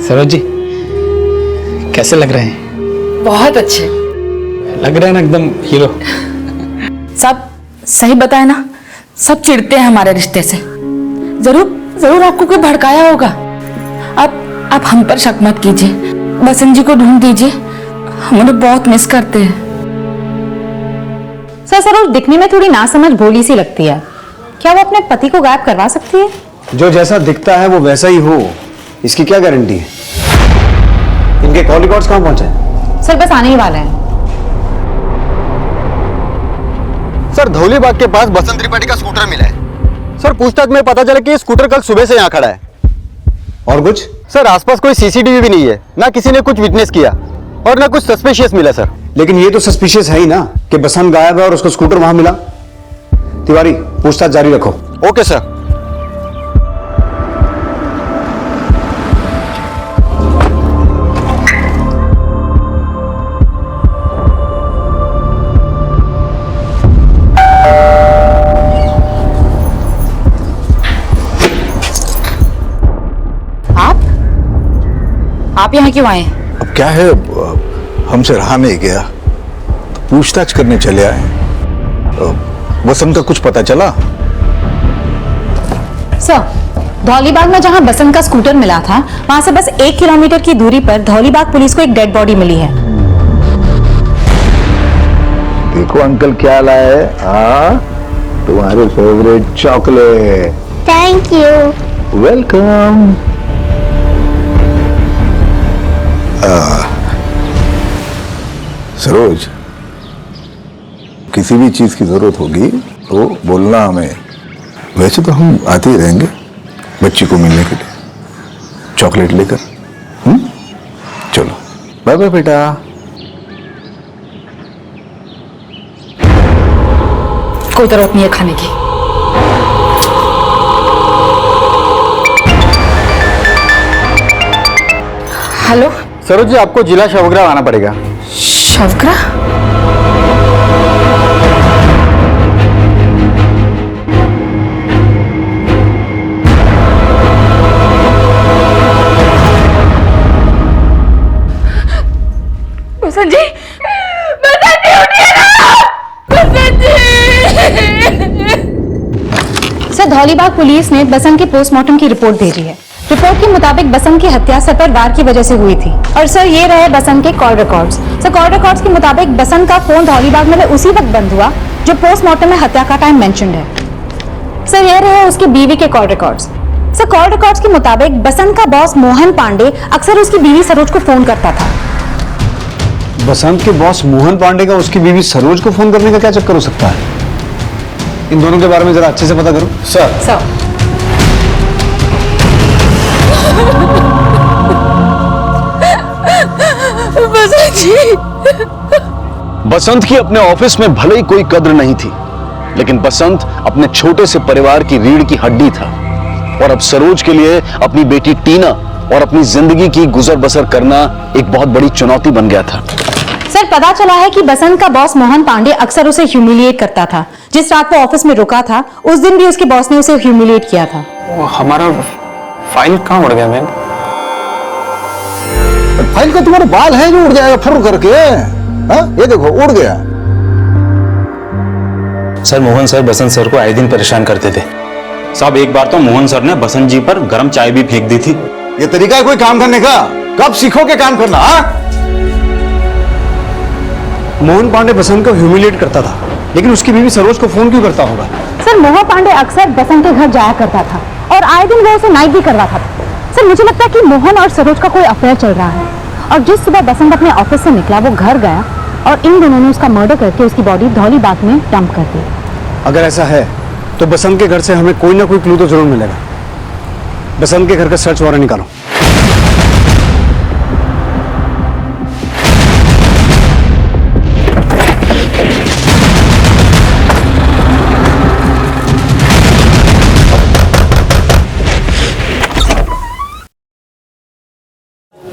सरोज जी, कैसे लग रहे हैं? बहुत अच्छे लग रहे हैं ना, एकदम हीरो। सब सही बताए ना, सब चिढ़ते हैं हमारे रिश्ते से। जरूर जरूर आपको कोई भड़काया होगा। आप हम पर शक मत कीजिए। बसंत जी को ढूंढ दीजिए, हम उन्हें बहुत मिस करते हैं। सर सरोज दिखने में थोड़ी नासमझ भोली सी लगती है, क्या वो अपने पति को गायब करवा सकती है? जो जैसा दिखता है वो वैसा ही हो, इसकी क्या गारंटी है? इनके कॉल रिकॉर्ड्स कहां पहुंचे? सर बस आने ही वाले हैं। सर धौलीबाग के पास बसंत त्रिपाठी का स्कूटर मिला है। सर पूछताछ में पता चला कि स्कूटर कल सुबह से यहाँ खड़ा है। और कुछ? सर आसपास कोई सीसीटीवी भी नहीं है, ना किसी ने कुछ विटनेस किया और ना कुछ सस्पिशियस मिला सर। लेकिन ये तो सस्पिशियस है ही ना कि बसंत गायब है और उसको स्कूटर वहां मिला। तिवारी पूछताछ जारी रखो। Okay sir. आप यहाँ क्यों आए? अब क्या है, हमसे रहा नहीं गया तो पूछताछ करने चले आए। बसंत का कुछ पता चला? सर धौलीबाग में जहाँ बसंत का स्कूटर मिला था वहां से बस 1 किलोमीटर की दूरी पर धौलीबाग पुलिस को एक डेड बॉडी मिली है। देखो अंकल क्या लाए, तुम्हारे favourite chocolate. Thank you. Welcome. Saroj, किसी भी चीज की जरूरत होगी तो बोलना हमें। वैसे तो हम आते ही रहेंगे बच्ची को मिलने के लिए, चॉकलेट लेकर। चलो बाय बाय बेटा। कोई जरूरत नहीं है खाने की। हेलो सरोज जी, आपको जिला शवग्राह आना पड़ेगा। शवग्राह? बसंत जी, बसंत जी उठिए ना! बसंत जी! सर धौलीबाग पुलिस ने बसंत के पोस्टमार्टम की रिपोर्ट भेजी है। रिपोर्ट के मुताबिक बसंत की हत्या सर पर वार की वजह से हुई थी। और सर ये रहे बसंत के call records. Sir call records के मुताबिक बसंत का फोन धौलीबाग में उसी वक्त बंद हुआ जो पोस्टमार्टम में हत्या का टाइम मेंशन्ड है। सर ये रहे उसकी बीवी के call records. Sir call records के मुताबिक बसंत का बॉस मोहन पांडे अक्सर उसकी बीवी सरोज को फोन करता था। बसंत के बॉस मोहन पांडे का उसकी बीवी सरोज को फोन करने का क्या चक्कर हो सकता है? इन दोनों के बारे में जरा अच्छे से पता करो। सर बसंत जी! बसंत की अपने ऑफिस में भले ही कोई कद्र नहीं थी, लेकिन बसंत अपने छोटे से परिवार की रीढ़ की हड्डी था। और अब सरोज के लिए अपनी बेटी टीना और अपनी जिंदगी की गुजर बसर करना एक बहुत बड़ी चुनौती बन गया था। सर पता चला है कि बसंत का बॉस मोहन पांडे अक्सर उसे ह्यूमिलिएट करता था। जिस रात वो ऑफिस में रुका था उस दिन भी उसके बॉस ने उसे ह्यूमिलिएट किया था। हमारा फाइल कहाँ उड़ गया मैम? फाइल का तुम्हारा बाल है जो उड़ जाएगा फुर करके। ये देखो उड़ गया। सर मोहन सर बसंत सर को आए दिन परेशान करते थे साहब। एक बार तो मोहन सर ने बसंत जी पर गर्म चाय भी फेंक दी थी। ये तरीका है कोई काम करने का? कब सीखोगे काम करना? मोहन पांडे बसंत को ह्यूमिलिएट करता था, लेकिन उसकी बीवी सरोज को फोन क्यों करता होगा? सर मोहन पांडे अक्सर बसंत के घर जाया करता था और आए दिन वो उसे नाइट भी करवाता था। सर मुझे लगता है कि मोहन और सरोज का कोई अफेयर चल रहा है। और जिस सुबह बसंत अपने ऑफिस से निकला वो घर गया और इन दोनों ने उसका मर्डर करके उसकी बॉडी धौलीबाग में डंप कर दी। अगर ऐसा है तो बसंत के घर से हमें कोई ना कोई क्लू तो जरूर मिलेगा। बसंत के घर का सर्च वारंट निकालो।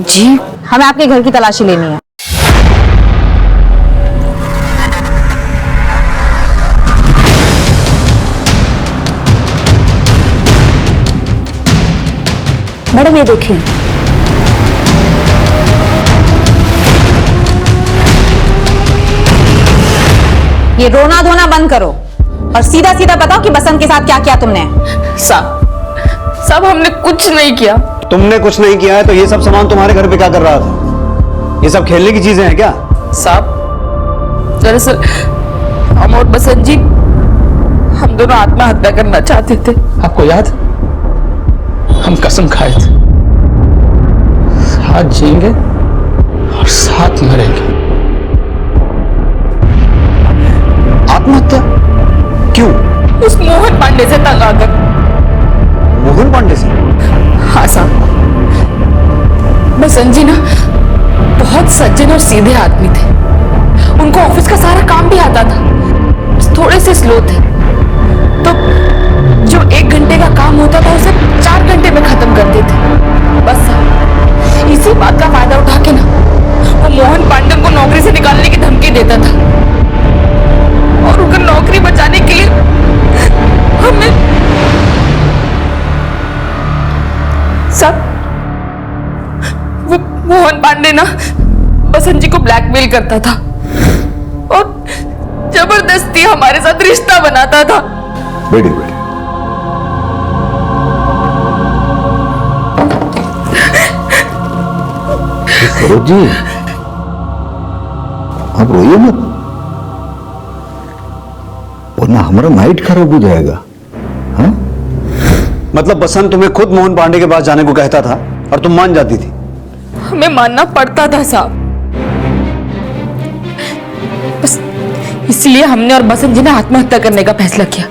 जी हमें आपके घर की तलाशी लेनी है। मैडम ये देखिए, ये रोना धोना बंद करो और सीधा सीधा बताओ कि बसंत के साथ क्या किया तुमने। साहब हमने कुछ नहीं किया। तुमने कुछ नहीं किया है तो ये सब सामान तुम्हारे घर पे क्या कर रहा था? ये सब खेलने की चीजें हैं क्या? साहब दरअसल हम और बसंत जी, हम दोनों आत्महत्या करना चाहते थे। आपको याद, हम कसम खाए थे साथ जिएंगे और साथ मरेंगे। आत्महत्या क्यों? उस मोहन पांडे से तंग आकर। मोहन पांडे से? हाँ साहब, बसंत जी ना बहुत सज्जन और सीधे आदमी थे। उनको ऑफिस का सारा काम भी आता था, बस थोड़े से स्लो थे। तो जो 1 घंटे का काम होता था उसे 4 घंटे में खत्म कर देते। बस साहब, इसी बात का फायदा उठा के ना वो मोहन पांडे को नौकरी से निकालने की धमकी देता था, और उनका नौकरी बचाने के लिए हमें सब, वो मोहन पांडे ना बसंत जी को ब्लैकमेल करता था और जबरदस्ती हमारे साथ रिश्ता बनाता था। बेटी बेटी, सरोज जी आप रोइए मत, वरना हमारा नाइट खराब हो जाएगा। हाँ? मतलब बसंत तुम्हें खुद मोहन पांडे के पास जाने को कहता था और तुम मान जाती थी? हमें मानना पड़ता था साहब, बस इसलिए हमने और बसंत जी ने आत्महत्या करने का फैसला किया।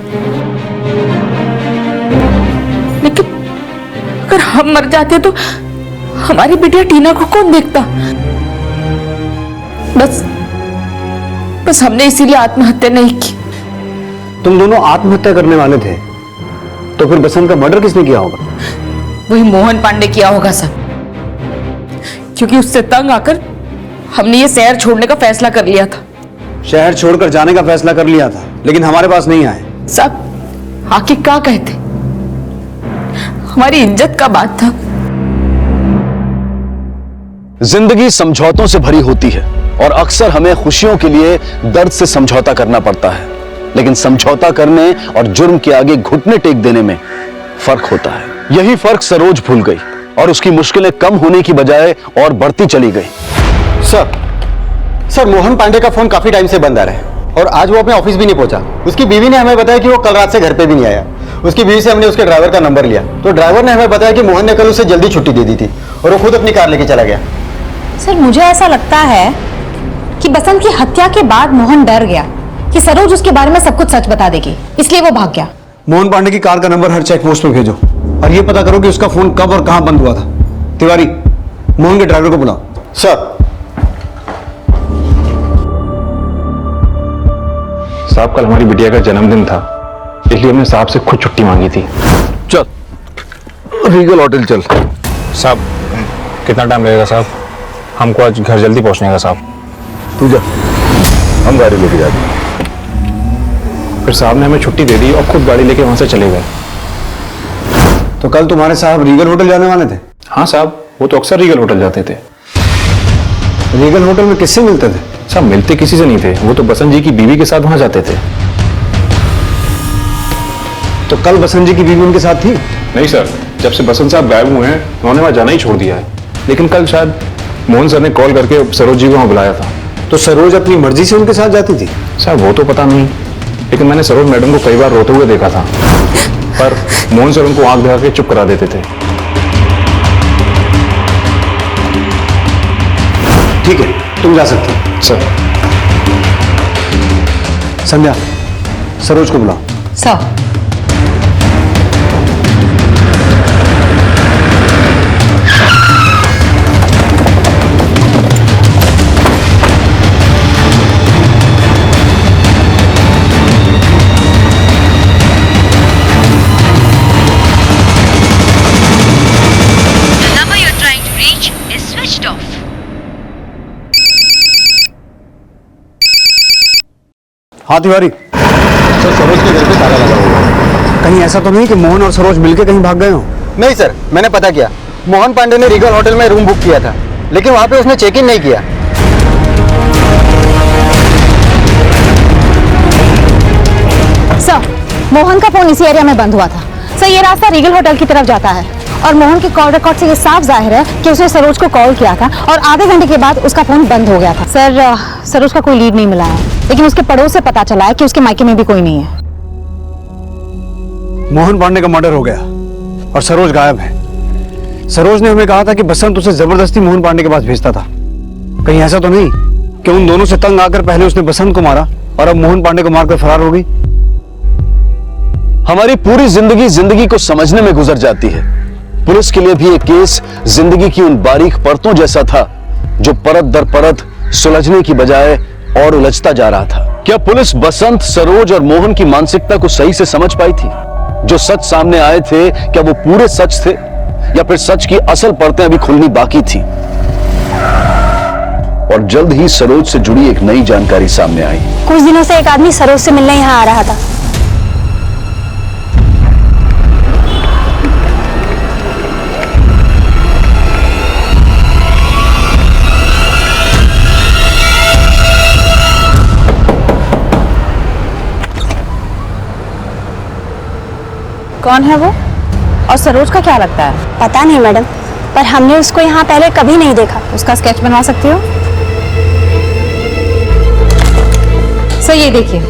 लेकिन अगर हम मर जाते तो हमारी बिटिया टीना को कौन देखता? बस हमने इसीलिए आत्महत्या नहीं की। तुम दोनों आत्महत्या करने वाले थे, तो फिर बसंत का मर्डर किसने किया होगा? वही मोहन पांडे किया होगा सर, क्योंकि उससे तंग आकर हमने ये शहर छोड़ने का फैसला कर लिया था। शहर छोड़कर जाने का फैसला कर लिया था, लेकिन हमारे पास नहीं आए। सब आके क्या कहते, हमारी इज्जत का बात था। जिंदगी समझौतों से भरी होती है और अक्सर हमें खुशियों के लिए दर्द से समझौता करना पड़ता है, लेकिन समझौता करने और जुर्म के आगे घुटने टेक देने में फर्क होता है। यही फर्क सरोज भूल गई और उसकी मुश्किलें कम होने की बजाय और बढ़ती चली गई। सर मोहन पांडे का फोन काफी टाइम से बंद आ रहा है और आज वो अपने ऑफिस भी नहीं पहुंचा। उसकी बीवी ने हमें बताया कि वो कल रात से घर पे भी नहीं आया। उसकी बीवी से हमने उसके ड्राइवर का नंबर लिया, तो ड्राइवर ने हमें बताया कि मोहन ने कल उसे जल्दी छुट्टी दे दी थी और वो खुद अपनी कार लेके चला गया। सर मुझे ऐसा लगता है कि बसंत की हत्या के बाद मोहन डर गया कि सरोज उसके बारे में सब कुछ सच बता देगी, इसलिए वो भाग गया। मोहन पांडे की कार का नंबर हर चेक पोस्ट में भेजो और ये पता करो कि उसका फोन कब और कहां बंद हुआ था। तिवारी, मोहन के ड्राइवर को बुलाओ। सर। साहब कल हमारी बिटिया का जन्मदिन था, इसलिए हमने साहब से खुद छुट्टी मांगी थी। चल रीगल होटल चल। साहब कितना टाइम लगेगा साहब? हमको आज घर जल्दी पहुंचने का साहब। तू जा, हम गाड़ी लेके जाते। फिर साहब ने हमें छुट्टी दे दी और खुद गाड़ी लेके वहां से चले गए। तो कल तुम्हारे साहब रीगल होटल जाने वाले थे? हाँ साहब, वो तो अक्सर रीगल होटल जाते थे। रीगल होटल में किससे मिलते थे? साहब मिलते किसी से नहीं थे, वो तो बसंत जी की बीवी के साथ वहां जाते थे। तो कल बसंत जी की बीवी उनके साथ थी? नहीं सर, जब से बसंत साहब गायब हुए हैं उन्होंने वहां जाना ही छोड़ दिया है। लेकिन कल शायद मोहन सर ने कॉल करके सरोज जी को वहां बुलाया था। तो सरोज अपनी मर्जी से उनके साथ जाती थी? साहब वो तो पता नहीं, लेकिन मैंने सरोज मैडम को कई बार रोते हुए देखा था, पर मोहन सर उनको आंख दिखा के चुप करा देते थे। ठीक है, तुम जा सकते हो। सर। संध्या, सरोज को बुलाओ। सर। हाँ तिवारी। सर सरोज के घर पे ताला लगा हुआ है। कहीं ऐसा तो नहीं कि मोहन और सरोज मिलके कहीं भाग गए हो? नहीं सर, मैंने पता किया। मोहन पांडे ने रीगल होटल में रूम बुक किया था, लेकिन वहां पे उसने चेक इन नहीं किया। सर मोहन का फोन इसी एरिया में बंद हुआ था। सर ये रास्ता रीगल होटल की तरफ जाता है और मोहन के कॉल रिकॉर्ड से ये साफ जाहिर है कि उसने सरोज को कॉल किया था और आधे घंटे के बाद उसका फोन बंद हो गया था। सर सरोज का कोई लीड नहीं मिला है। लेकिन उसके पड़ोस से पता चला है कि उसके मायके में भी कोई नहीं है। मोहन पांडे का मर्डर हो गया और सरोज गायब है। सरोज ने हमें कहा था कि बसंत उसे जबरदस्ती मोहन पांडे के पास भेजता था। कहीं ऐसा तो नहीं कि उन दोनों से तंग आकर पहले उसने बसंत को मारा और अब मोहन पांडे को मारकर फरार हो गई? हमारी पूरी जिंदगी को समझने में गुजर जाती है। पुलिस के लिए भी एक केस जिंदगी की उन बारीक परतों जैसा था जो परत दर परत सुलझने की बजाय और उलझता जा रहा था। क्या पुलिस बसंत, सरोज और मोहन की मानसिकता को सही से समझ पाई थी? जो सच सामने आए थे क्या वो पूरे सच थे या फिर सच की असल परतें अभी खुलनी बाकी थी? और जल्द ही सरोज से जुड़ी एक नई जानकारी सामने आई। कुछ दिनों से एक आदमी सरोज से मिलने यहाँ आ रहा था। कौन है वो और सरोज का क्या लगता है? पता नहीं मैडम, पर हमने उसको यहाँ पहले कभी नहीं देखा। उसका स्केच बनवा सकती हो? सर ये देखिए,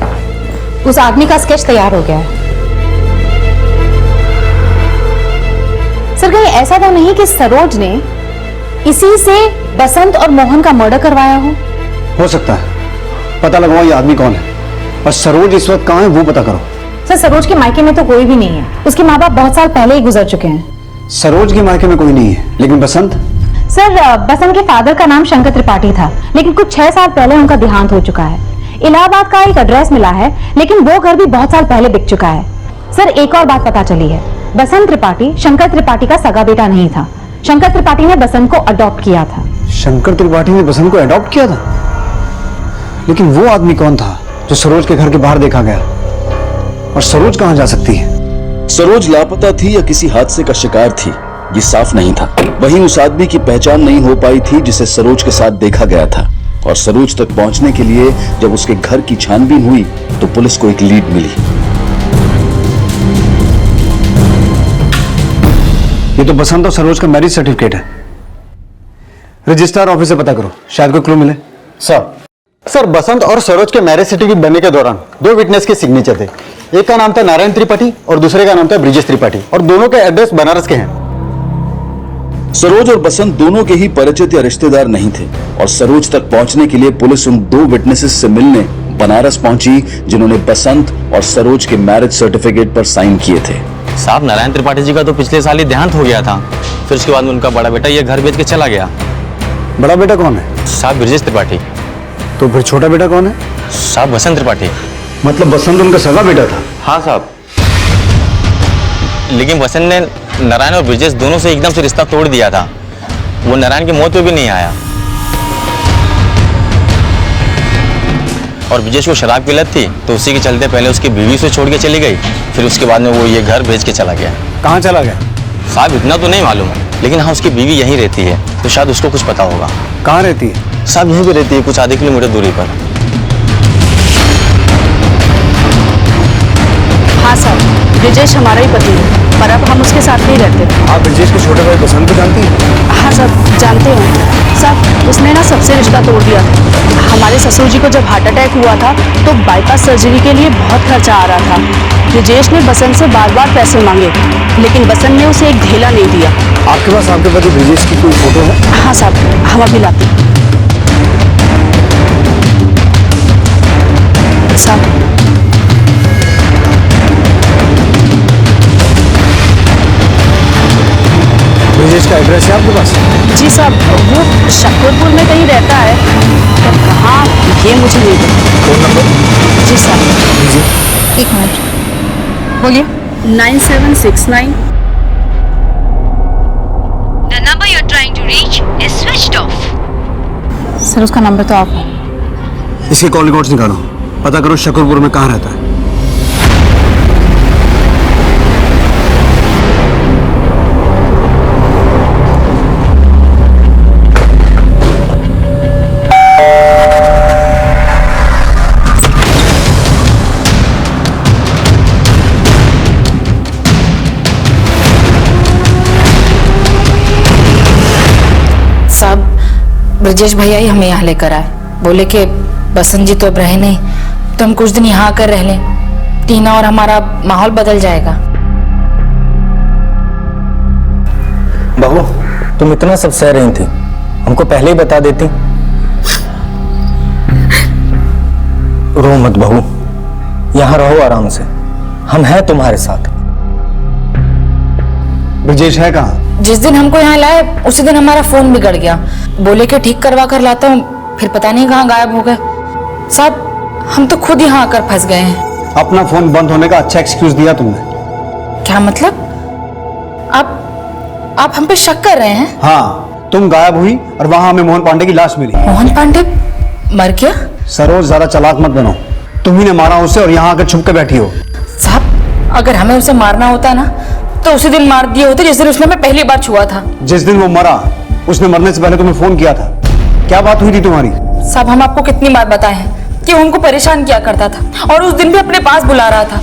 उस आदमी का स्केच तैयार हो गया है। सर कहीं ऐसा तो नहीं कि सरोज ने इसी से बसंत और मोहन का मर्डर करवाया हो सकता है। पता लगाओ ये आदमी कौन है और सरोज इस वक्त कहाँ है वो पता करो। सर सरोज के मायके में तो कोई भी नहीं है। उसके माँ बाप बहुत साल पहले ही गुजर चुके हैं। सरोज के मायके में कोई नहीं है, लेकिन बसंत? सर बसंत के फादर का नाम शंकर त्रिपाठी था, लेकिन कुछ 6 साल पहले उनका देहांत हो चुका है। इलाहाबाद का एक एड्रेस मिला है, लेकिन वो घर भी बहुत साल पहले बिक चुका है। सर एक और बात पता चली है, बसंत त्रिपाठी शंकर त्रिपाठी का सगा बेटा नहीं था। शंकर त्रिपाठी ने बसंत को अडॉप्ट किया था। शंकर त्रिपाठी ने बसंत को अडॉप्ट किया था? लेकिन वो आदमी कौन था जो सरोज के घर के बाहर देखा गया? और सरोज कहां जा सकती है? सरोज लापता थी या किसी हादसे का शिकार थी, ये साफ नहीं था। वहीं उस आदमी की पहचान नहीं हो पाई थी जिसे सरोज के साथ देखा गया था। और सरोज तक पहुंचने के लिए जब उसके घर की छानबीन हुई तो पुलिस को एक लीड मिली। ये तो बसंत और सरोज का मैरिज सर्टिफिकेट है। रजिस्ट्रार ऑफिस से पता करो, शायद कोई क्लू मिले। सर बसंत और सरोज के मैरिज सर्टिफिकेट बनने के दौरान 2 विटनेस के सिग्नेचर थे। एक का नाम था नारायण त्रिपाठी और दूसरे का नाम था ब्रिजेश त्रिपाठी, और दोनों के एड्रेस बनारस के हैं। सरोज और बसंत दोनों के ही परिचित या रिश्तेदार नहीं थे और सरोज तक पहुंचने के लिए पुलिस उन 2 विटनेसेस से मिलने बनारस पहुंची जिन्होंने बसंत और सरोज के मैरिज सर्टिफिकेट पर साइन किए थे। साहब नारायण त्रिपाठी जी का तो पिछले साल ही देहांत हो गया था, फिर उसके बाद में उनका बड़ा बेटा ये घर बेच के चला गया। बड़ा बेटा कौन है? साहब ब्रिजेश त्रिपाठी। तो फिर छोटा बेटा कौन है? साहब बसंत त्रिपाठी। मतलब बसंत उनका सगा बेटा था? हाँ साहब, लेकिन बसंत ने नारायण और ब्रिजेश दोनों से एकदम से रिश्ता तोड़ दिया था। वो नारायण की मौत पे भी नहीं आया और ब्रिजेश को शराब की लत थी तो उसी के चलते पहले उसकी बीवी से छोड़ के चली गई, फिर उसके बाद में वो ये घर बेच के चला गया। कहाँ चला गया? साहब इतना तो नहीं मालूम, लेकिन हाँ उसकी बीवी यहीं रहती है तो शायद उसको कुछ पता होगा। कहाँ रहती है? साहब यहीं पे रहती है, कुछ आधे किलोमीटर दूरी पर। हाँ सर, ब्रिजेश हमारा ही पति है, पर अब हम उसके साथ नहीं रहते। आप ब्रिजेश के छोटे भाई बसंत को जानती हैं? हाँ सर जानते हैं। साहब उसने ना सबसे रिश्ता तोड़ दिया था। हमारे ससुर जी को जब हार्ट अटैक हुआ था तो बाईपास सर्जरी के लिए बहुत खर्चा आ रहा था। ब्रिजेश ने बसंत से बार बार पैसे मांगे, लेकिन बसंत ने उसे एक ढेला नहीं दिया। आपके पास आपके पति ब्रिजेश की कोई फोटो है? हाँ साहब, हम अभी लाते हैं। साहब ब्रिजेश का एड्रेस है आपके पास? जी साहब, वो शकरपुर में कहीं रहता है, पर कहाँ ये मुझे नहीं पता। Phone number? जी साहब दीजिए। 1 मिनट बोलिए। 9769। The number you're trying to reach is switched off. Sir उसका नंबर तो आप है। इसके कॉल रिकॉर्ड्स निकालो, पता करो शकरपुर में कहाँ रहता है। साहब ब्रजेश भैया ही हमें यहाँ लेकर आए, बोले कि बसंत जी तो अब रहे नहीं, तो हम कुछ दिन यहाँ आकर रह लें। टीना और हमारा माहौल बदल जाएगा। बहू, तुम इतना सब सह रही थी, हमको पहले ही बता देती। रो मत बहू, यहाँ रहो आराम से, हम हैं तुम्हारे साथ। ब्रजेश है कहाँ? जिस दिन हमको यहाँ लाए उसी दिन हमारा फोन बिगड़ गया। बोले कि ठीक करवा कर लाता हूँ, फिर पता नहीं कहाँ गायब हो गए। साहब, हम तो खुद यहाँ आकर फंस गए हैं। अपना फोन बंद होने का अच्छा एक्सक्यूज दिया तुमने। क्या मतलब? आप हम पे शक कर रहे हैं? हाँ, तुम गायब हुई और वहां हमें मोहन पांडे की लाश मिली। मोहन पांडे मर गया? सरोज, ज्यादा चालाक मत बनो। तुम ही ने मारा उसे और यहाँ आकर छुप के बैठी हो। साहब, अगर हमें उसे मारना होता ना तो उसी दिन मार दिए होते जिस दिन उसने हमें पहली बार छुआ था। जिस दिन वो मरा, उसने मरने से पहले तुम्हें फोन किया था। क्या बात हुई थी तुम्हारी? साहब, हम आपको कितनी बार बताए हैं कि वो हमको परेशान किया करता था और उस दिन भी अपने पास बुला रहा था।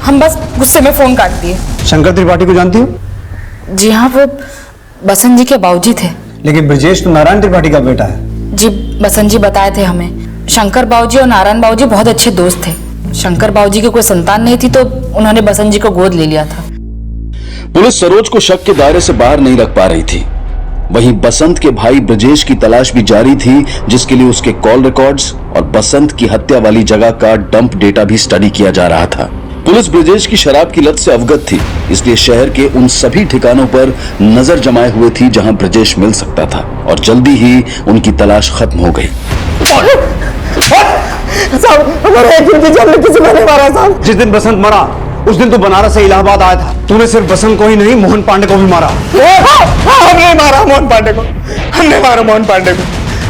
हम बस गुस्से में फोन काट दिए। शंकर त्रिपाठी को जानती हो? जी हाँ, वो बसंत जी के बाबूजी थे। लेकिन ब्रजेश तो नारायण त्रिपाठी का बेटा है। जी, बसंत जी बताए थे हमें। शंकर बाबूजी और नारायण बाबूजी बहुत अच्छे दोस्त थे। शंकर बाबूजी की कोई संतान नहीं थी तो उन्होंने बसंत जी को गोद ले लिया था। पुलिस सरोज को शक के दायरे से बाहर नहीं रख पा रही थी। वहीं बसंत के भाई ब्रजेश की तलाश भी जारी थी, जिसके लिए उसके कॉल रिकॉर्ड्स और बसंत की हत्या वाली जगह का डंप डेटा भी स्टडी किया जा रहा था। पुलिस ब्रजेश की शराब की लत से अवगत थी, इसलिए शहर के उन सभी ठिकानों पर नजर जमाए हुए थी जहां ब्रजेश मिल सकता था, और जल्दी ही उनकी तलाश खत्म हो गई। जिस दिन बसंत मरा उस दिन तो बनारस से इलाहाबाद आया था। तूने सिर्फ बसंत को ही नहीं, मोहन पांडे को भी मारा। हमने मारा मोहन पांडे को, हमने मारा मोहन पांडे को,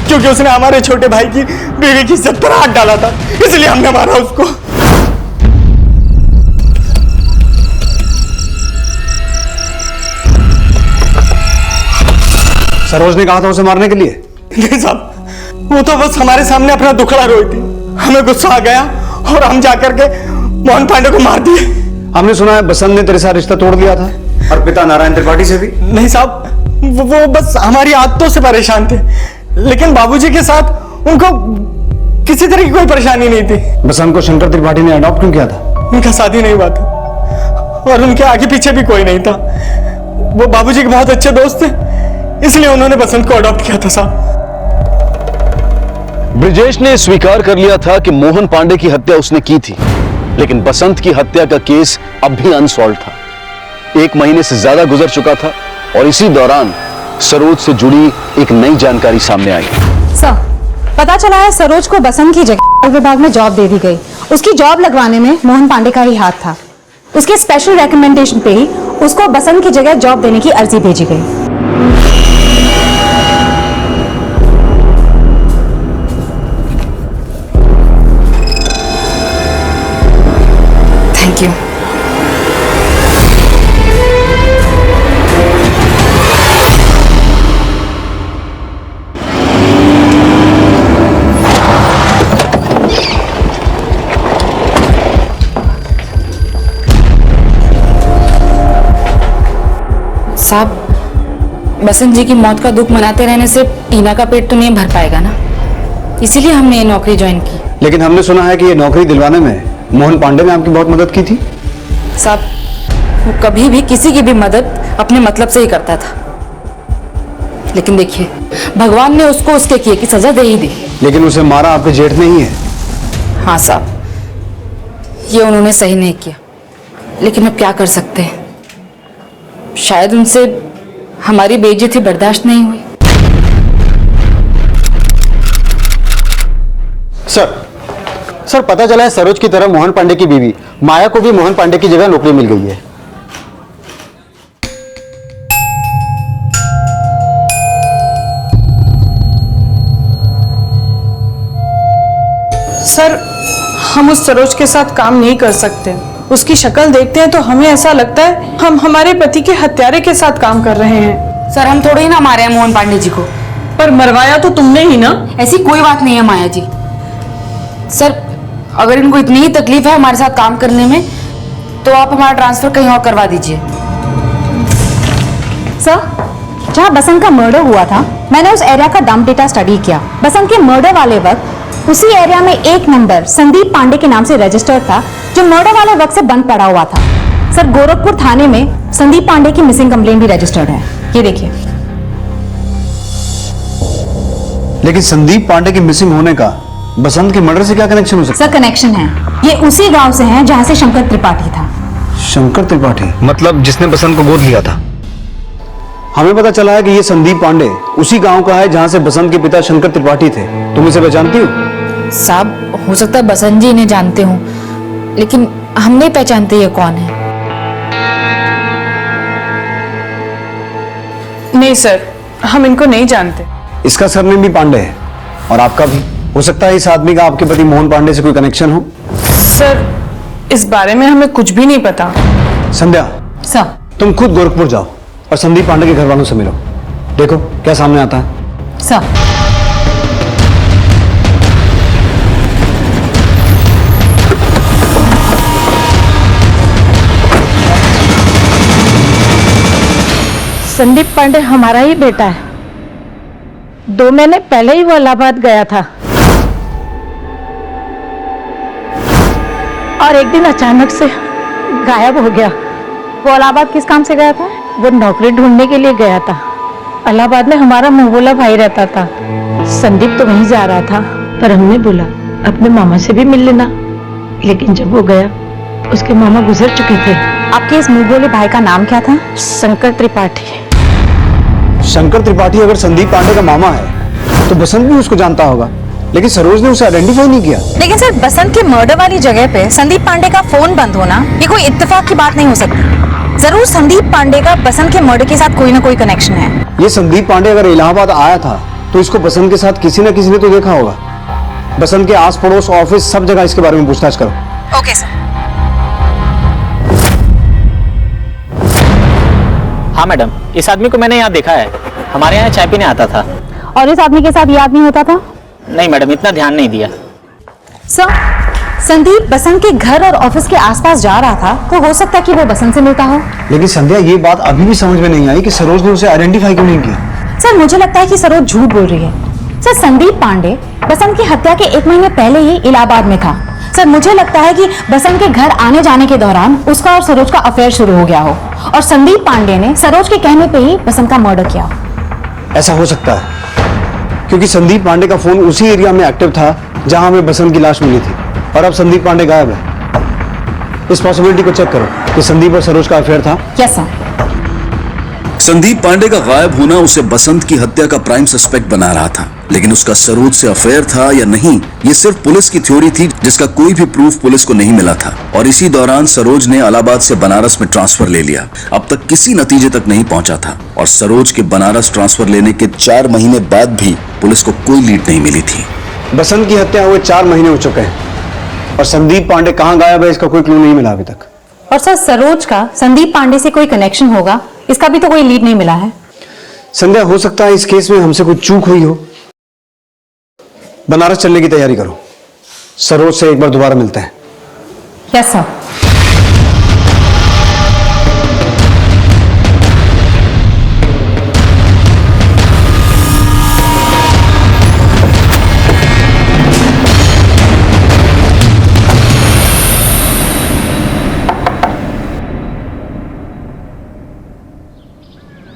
क्योंकि उसने हमारे छोटे भाई की बीवी की इज्जत पर हाथ डाला था, इसलिए हमने मारा उसको। सरोज ने कहा था उसे मारने के लिए? नहीं साहब, वो तो बस हमारे सामने अपना दुखड़ा रोई थी। हमें गुस्सा आ गया और हम जाकर के मोहन पांडे को मार दिए। हमने सुना है बसंत ने तेरे साथ रिश्ता तोड़ दिया था, और पिता नारायण त्रिपाठी से भी। नहीं साहब, वो बस हमारी आदतों से परेशान थे, लेकिन बाबूजी के साथ उनको किसी तरह की कोई परेशानी नहीं थी। बसंत को शंकर त्रिपाठी ने अडॉप्ट क्यों किया था? उनका शादी नहीं हुआ था और उनके आगे पीछे भी कोई नहीं था। वो बाबूजी के बहुत अच्छे दोस्त थे, इसलिए उन्होंने बसंत को अडॉप्ट किया था साहब। ब्रजेश ने स्वीकार कर लिया था कि मोहन पांडे की हत्या उसने की थी, लेकिन बसंत की हत्या का केस अब भी अनसॉल्व था। 1 महीने से ज्यादा गुजर चुका था और इसी दौरान सरोज से जुड़ी एक नई जानकारी सामने आई। सर, पता चला है सरोज को बसंत की जगह विभाग में जॉब दे दी गई। उसकी जॉब लगवाने में मोहन पांडे का ही हाथ था। उसके स्पेशल रिकमेंडेशन पे ही उसको बसंत की जगह जॉब देने की अर्जी भेजी गई। Thank you. साहब, बसंत जी की मौत का दुख मनाते रहने से टीना का पेट तो नहीं भर पाएगा ना, इसीलिए हमने ये नौकरी ज्वाइन की। लेकिन हमने सुना है कि ये नौकरी दिलवाने में मोहन पांडे ने आपकी बहुत मदद की थी। साहब, वो कभी भी किसी की भी मदद अपने मतलब से ही करता था, लेकिन देखिए भगवान ने उसको उसके किए की सजा दे ही दी। लेकिन उसे मारा आपके जेठ ने ही है। हाँ साहब, ये उन्होंने सही नहीं किया, लेकिन अब क्या कर सकते हैं, शायद उनसे हमारी बेइज्जती बर्दाश्त नहीं हुई। सर, पता चला है सरोज की तरह मोहन पांडे की बीवी माया को भी मोहन पांडे की जगह नौकरी मिल गई है। सर, हम उस सरोज के साथ काम नहीं कर सकते। उसकी शक्ल देखते हैं तो हमें ऐसा लगता है हम हमारे पति के हत्यारे के साथ काम कर रहे हैं। सर, हम थोड़े ही ना मारे हैं मोहन पांडे जी को। पर मरवाया तो तुमने ही ना। ऐसी कोई बात नहीं है माया जी। सर, अगर इनको इतनी ही तकलीफ है हमारे साथ काम करने में, तो आप हमारा ट्रांसफर कहीं और करवा दीजिए। सर, जहाँ बसंत का मर्डर हुआ था, मैंने उस एरिया का डंप डेटा स्टडी किया। बसंत के मर्डर वाले वक्त उसी एरिया में एक नंबर संदीप पांडे के नाम से रजिस्टर्ड था, जो मर्डर वाले वक्त से बंद पड़ा हुआ था। सर, गोरखपुर थाने में संदीप पांडे की मिसिंग कंप्लेंट भी रजिस्टर्ड है, ये देखिए। लेकिन संदीप पांडे के मिसिंग होने का बसंत के मर्डर से क्या कनेक्शन हो सकता है? सर, कनेक्शन है, ये उसी गांव से है जहां से शंकर त्रिपाठी था। शंकर त्रिपाठी मतलब जिसने बसंत को गोद लिया था? हमें पता चला है कि ये संदीप पांडे उसी गांव का है जहां से बसंत के पिता शंकर त्रिपाठी थे। तुम इसे पहचानती हो? साहब, हो सकता है बसंत जी इन्हें जानते हो, लेकिन हम नहीं पहचानते ये कौन है। नहीं सर, हम इनको नहीं जानते। इसका सरनेम भी पांडे है और आपका भी। हो सकता है इस आदमी का आपके पति मोहन पांडे से कोई कनेक्शन हो। सर, इस बारे में हमें कुछ भी नहीं पता। संध्या, सर, तुम खुद गोरखपुर जाओ और संदीप पांडे के घर वालों से मिलो। देखो क्या सामने आता है। सर, संदीप पांडे हमारा ही बेटा है। 2 महीने पहले ही वो इलाहाबाद गया था और एक दिन अचानक से गायब हो गया। वो इलाहाबाद किस काम से गया था? वो नौकरी ढूंढने के लिए गया था। इलाहाबाद में हमारा मुंहबोला भाई रहता था। संदीप तो वहीं जा रहा था, पर हमने बोला अपने मामा से भी मिल लेना। लेकिन जब वो गया, उसके मामा गुजर चुके थे। आपके इस मुंहबोले भाई का नाम क्या था? शंकर त्रिपाठी। शंकर त्रिपाठी अगर संदीप पांडे का मामा है तो बसंत भी उसको जानता होगा, लेकिन सरोज ने उसे आइडेंटिफाई नहीं किया। लेकिन सर, बसंत के मर्डर वाली जगह पे संदीप पांडे का फोन बंद होना ये कोई इत्तेफाक की बात नहीं हो सकती। जरूर संदीप पांडे का बसंत के मर्डर के साथ कोई ना कोई कनेक्शन है। ये संदीप पांडे अगर इलाहाबाद आया था तो इसको बसंत के साथ किसी न किसी ने तो देखा होगा। बसंत के आस पड़ोस, ऑफिस, सब जगह इसके बारे में पूछताछ करो। Okay sir. हाँ मैडम, इस आदमी को मैंने यहाँ देखा है। हमारे यहाँ चाय पीने आता था। और इस आदमी के साथ ये आदमी होता था? नहीं मैडम, इतना ध्यान नहीं दिया। सर, संदीप बसंत के घर और ऑफिस के आसपास जा रहा था, तो हो सकता है कि वो बसंत से मिलता हो। लेकिन संध्या, ये बात अभी भी समझ में नहीं आई कि सरोज ने उसे आइडेंटिफाई क्यों नहीं किया। सर, मुझे लगता है कि सरोज झूठ बोल रही है। सर, संदीप पांडे बसंत की हत्या के 1 महीने पहले ही इलाहाबाद में था। सर, मुझे लगता है कि बसंत के घर आने जाने के दौरान उसका और सरोज का अफेयर शुरू हो गया हो और संदीप पांडे ने सरोज के कहने पे ही बसंत का मर्डर किया। ऐसा हो सकता है क्योंकि संदीप पांडे का फोन उसी एरिया में एक्टिव था जहां हमें बसंत की लाश मिली थी, और अब संदीप पांडे गायब है। इस पॉसिबिलिटी को चेक करो कि संदीप और सरोज का अफेयर था। Yes sir. संदीप पांडे का गायब होना उसे बसंत की हत्या का प्राइम सस्पेक्ट बना रहा था, लेकिन उसका सरोज से अफेयर था या नहीं, ये सिर्फ पुलिस की थ्योरी थी जिसका कोई भी प्रूफ पुलिस को नहीं मिला था। और इसी दौरान सरोज ने इलाहाबाद से बनारस में ट्रांसफर ले लिया। अब तक किसी नतीजे तक नहीं पहुंचा था और सरोज के बनारस ट्रांसफर लेने के 4 महीने बाद भी पुलिस को कोई लीड नहीं मिली थी। बसंत की हत्या हुए 4 महीने हो चुके हैं और संदीप पांडे कहाँ गायब है इसका कोई क्लू नहीं मिला अभी तक। और सर, सरोज का संदीप पांडे से कोई कनेक्शन होगा, इसका भी तो कोई लीड नहीं मिला है। संध्या, हो सकता है इस केस में हमसे कोई चूक हुई हो। बनारस चलने की तैयारी करो, सरोज से एक बार दोबारा मिलते हैं। Yes sir.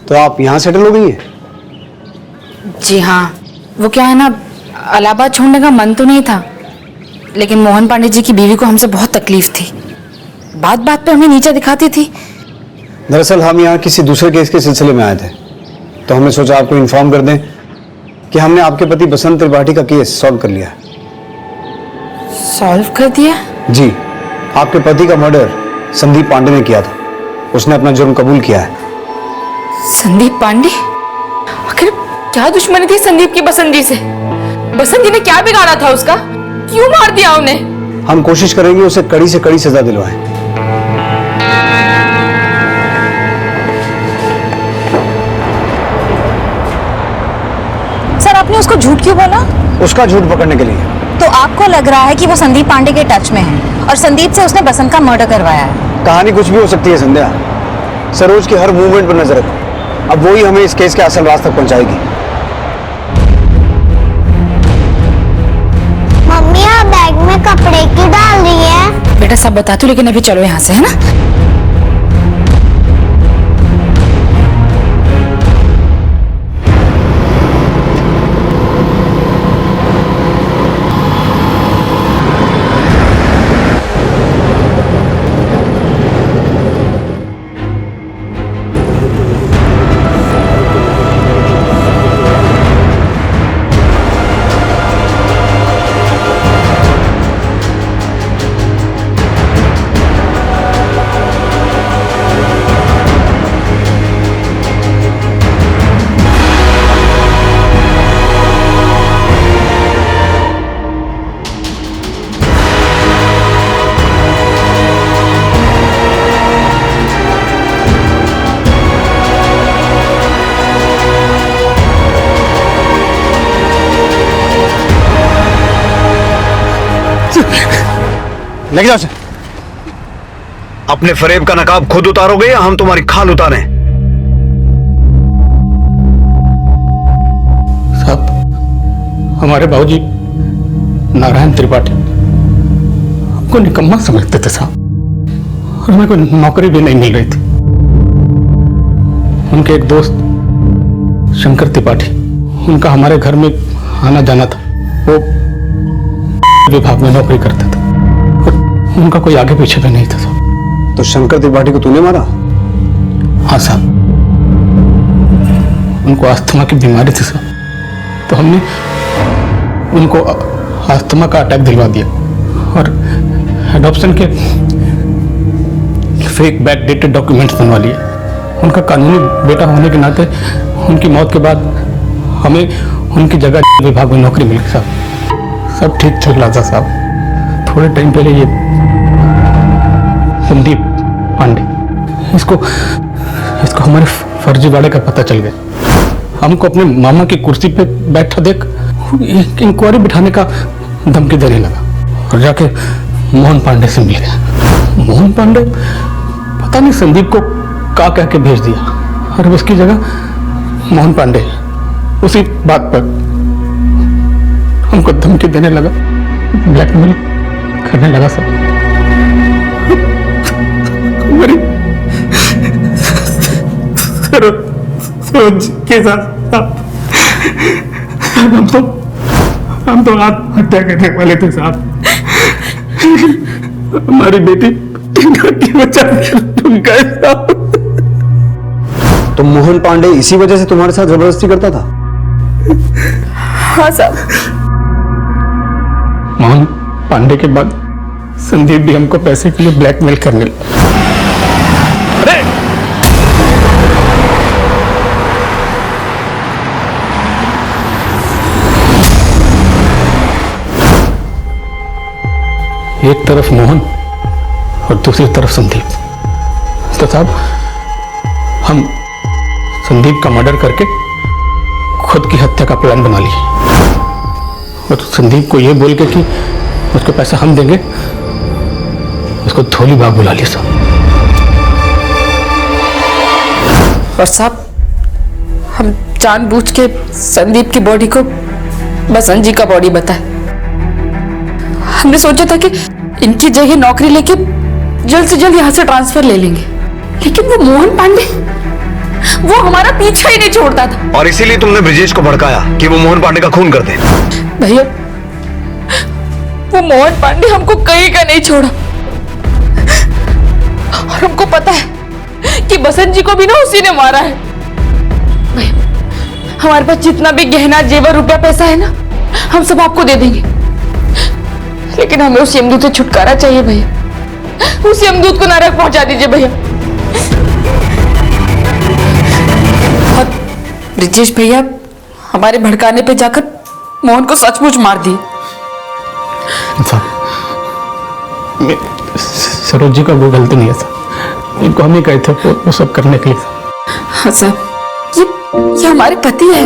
तो आप यहां सेटल हो गई हैं? जी हाँ, वो क्या है ना, इलाहाबाद छोड़ने का मन तो नहीं था, लेकिन मोहन पांडे जी की बीवी को हमसे बहुत तकलीफ थी। बात बात पे हमें नीचे दिखाती थी। दरअसल हम यहाँ किसी दूसरे केस के सिलसिले में आए थे, तो हमने सोचा आपको इन्फॉर्म कर दें कि हमने आपके पति बसंत त्रिपाठी का केस सॉल्व कर लिया। सॉल्व कर दिया? जी, आपके पति का मर्डर संदीप पांडे ने किया था। उसने अपना जुर्म कबूल किया है। संदीप पांडे? आखिर क्या दुश्मनी थी संदीप की बसंत जी से? बसंत जी ने क्या बिगाड़ा था उसका? क्यों मार दिया उन्हें? हम कोशिश करेंगे उसे कड़ी से कड़ी सजा दिलवाएं। सर, आपने उसको झूठ क्यों बोला? उसका झूठ पकड़ने के लिए। तो आपको लग रहा है कि वो संदीप पांडे के टच में है और संदीप से उसने बसंत का मर्डर करवाया है। कहानी कुछ भी हो सकती है संध्या। सरोज के हर मूवमेंट पर नजर रखो, अब वही हमें इस केस के असल रास्ते तक पहुंचाएगी। सब बताती हूँ, लेकिन अभी चलो यहाँ से, है ना? लेके जाओ। अपने फरेब का नकाब खुद उतारोगे या हम तुम्हारी खाल उतारें? साहब, हमारे बाबूजी नारायण त्रिपाठी हमको निकम्मा समझते थे साहब, और हमें कोई नौकरी भी नहीं मिल रही थी। उनके एक दोस्त शंकर त्रिपाठी, उनका हमारे घर में आना जाना था। वो विभाग में नौकरी करते थे, उनका कोई आगे पीछे भी नहीं था साहब। तो शंकर त्रिपाठी को तूने मारा? हाँ साहब, उनको अस्थमा की बीमारी थी साहब, तो हमने उनको अस्थमा का अटैक दिलवा दिया और एडॉप्शन के फेक बैकडेटेड डॉक्यूमेंट्स बनवा लिए। उनका कानूनी बेटा होने के नाते उनकी मौत के बाद हमें उनकी जगह विभाग में नौकरी मिल गई साहब। सब ठीक चल रहा था साहब। थोड़े टाइम पहले ये संदीप पांडे, इसको हमारे फर्जीवाड़े का पता चल गया। हमको अपने मामा की कुर्सी पे बैठा देख इंक्वायरी बिठाने का धमकी देने लगा और जाके मोहन पांडे से मिल गया। मोहन पांडे पता नहीं संदीप को क्या कह के भेज दिया और अब इसकी जगह मोहन पांडे उसी बात पर हमको धमकी देने लगा, ब्लैकमेल करने लगा सब। हमारी सरोज के साथ हम तो आत्महत्या करने वाले थे साहब। हमारी बेटी की बचा तुम गए साहब। तो मोहन पांडे इसी वजह से तुम्हारे साथ जबरदस्ती करता था? हाँ साहब। मोहन पांडे के बाद संदीप भी हमको पैसे के लिए ब्लैकमेल करने लगा। अरे एक तरफ मोहन और दूसरी तरफ संदीप। तो साहब हम संदीप का मर्डर करके खुद की हत्या का प्लान बना लिए और संदीप को यह बोल के कि उसको पैसा हम देंगे, उसको धोली बाग बुला लिया साहब। और साहब हम जानबूझ के संदीप की बॉडी को बसंत जी का बॉडी बताया। हमने सोचा था कि इनकी जगह नौकरी लेके जल्द से जल्द यहाँ से ट्रांसफर ले लेंगे, लेकिन वो मोहन पांडे वो हमारा पीछा ही नहीं छोड़ता था। और इसीलिए तुमने ब्रिजेश को भड़काया कि वो मोहन पांडे का खून कर दे। भैया वो मोहन पांडे हमको कहीं का नहीं छोड़ा और हमको पता है कि बसंत जी को भी ना उसी ने मारा है। भैया हमारे पास जितना भी गहना जेवर रुपया पैसा है ना, हम सब आपको दे देंगे, लेकिन हमें उस यमदूत से छुटकारा चाहिए भैया। उस यमदूत को नरक पहुंचा दीजिए भैया। और ब्रिजेश भैया हमारे भड़काने पे जाकर मोहन को सचमुच मार दिए। सरोज जी का वो गलती नहीं है साहब, इनको हम ही कहे थे वो सब करने के लिए। हाँ साहब, ये हमारे पति है,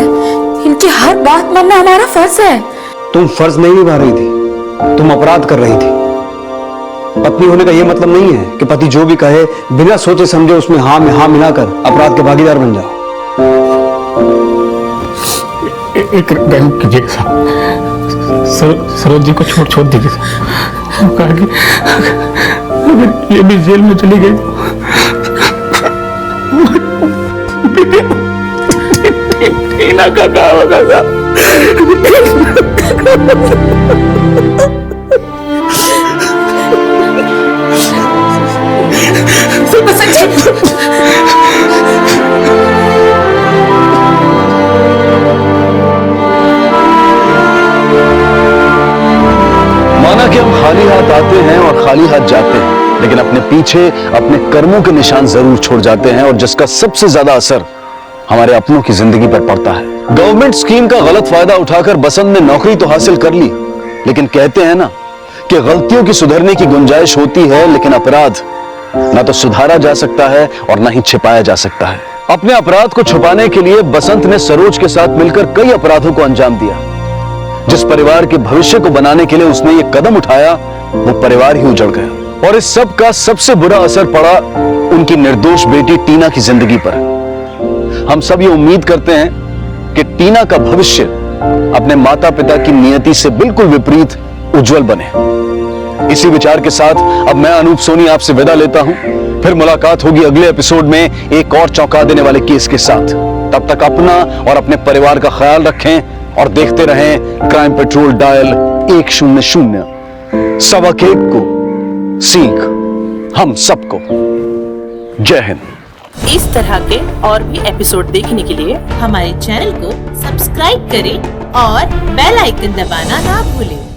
इनकी हर बात मानना हमारा फर्ज है। तुम फर्ज नहीं निभा रही थी, तुम अपराध कर रही थी। पत्नी होने का यह मतलब नहीं है कि पति जो भी कहे बिना सोचे समझे उसमें हाँ में हाँ मिलाकर अपराध के भागीदार बन जाओ। एक रहम कीजिए साहब, सरोज जी को छोड़ दीजिए साहब। अगर ये भी जेल में चली गई टीना का क्या होगा साहब? माना कि हम खाली हाथ आते हैं और खाली हाथ जाते हैं, लेकिन अपने पीछे अपने कर्मों के निशान जरूर छोड़ जाते हैं, और जिसका सबसे ज्यादा असर हमारे अपनों की जिंदगी पर पड़ता है। गवर्नमेंट स्कीम का गलत फायदा उठाकर बसंत ने नौकरी तो हासिल कर ली, लेकिन कहते हैं ना कि गलतियों की सुधरने की गुंजाइश होती है, लेकिन अपराध ना तो सुधारा जा सकता है और ना ही छिपाया जा सकता है। अपने अपराध को छुपाने के लिए बसंत ने सरोज के साथ मिलकर कई अपराधों को अंजाम दिया। जिस परिवार के भविष्य को बनाने के लिए उसने ये कदम उठाया, वो परिवार ही उजड़ गया, और इस सब का सबसे बुरा असर पड़ा उनकी निर्दोष बेटी टीना की जिंदगी पर। हम सब ये उम्मीद करते हैं कि टीना का भविष्य अपने माता पिता की नियति से बिल्कुल विपरीत उज्जवल बने। इसी विचार के साथ अब मैं अनूप सोनी आपसे विदा लेता हूं। फिर मुलाकात होगी अगले एपिसोड में एक और चौंका देने वाले केस के साथ। तब तक अपना और अपने परिवार का ख्याल रखें और देखते रहें क्राइम पेट्रोल डायल 100। सबक एक को सीख हम सबको। जय हिंद। इस तरह के और भी एपिसोड देखने के लिए हमारे चैनल को सब्सक्राइब करें और बेल आइकन दबाना ना भूलें।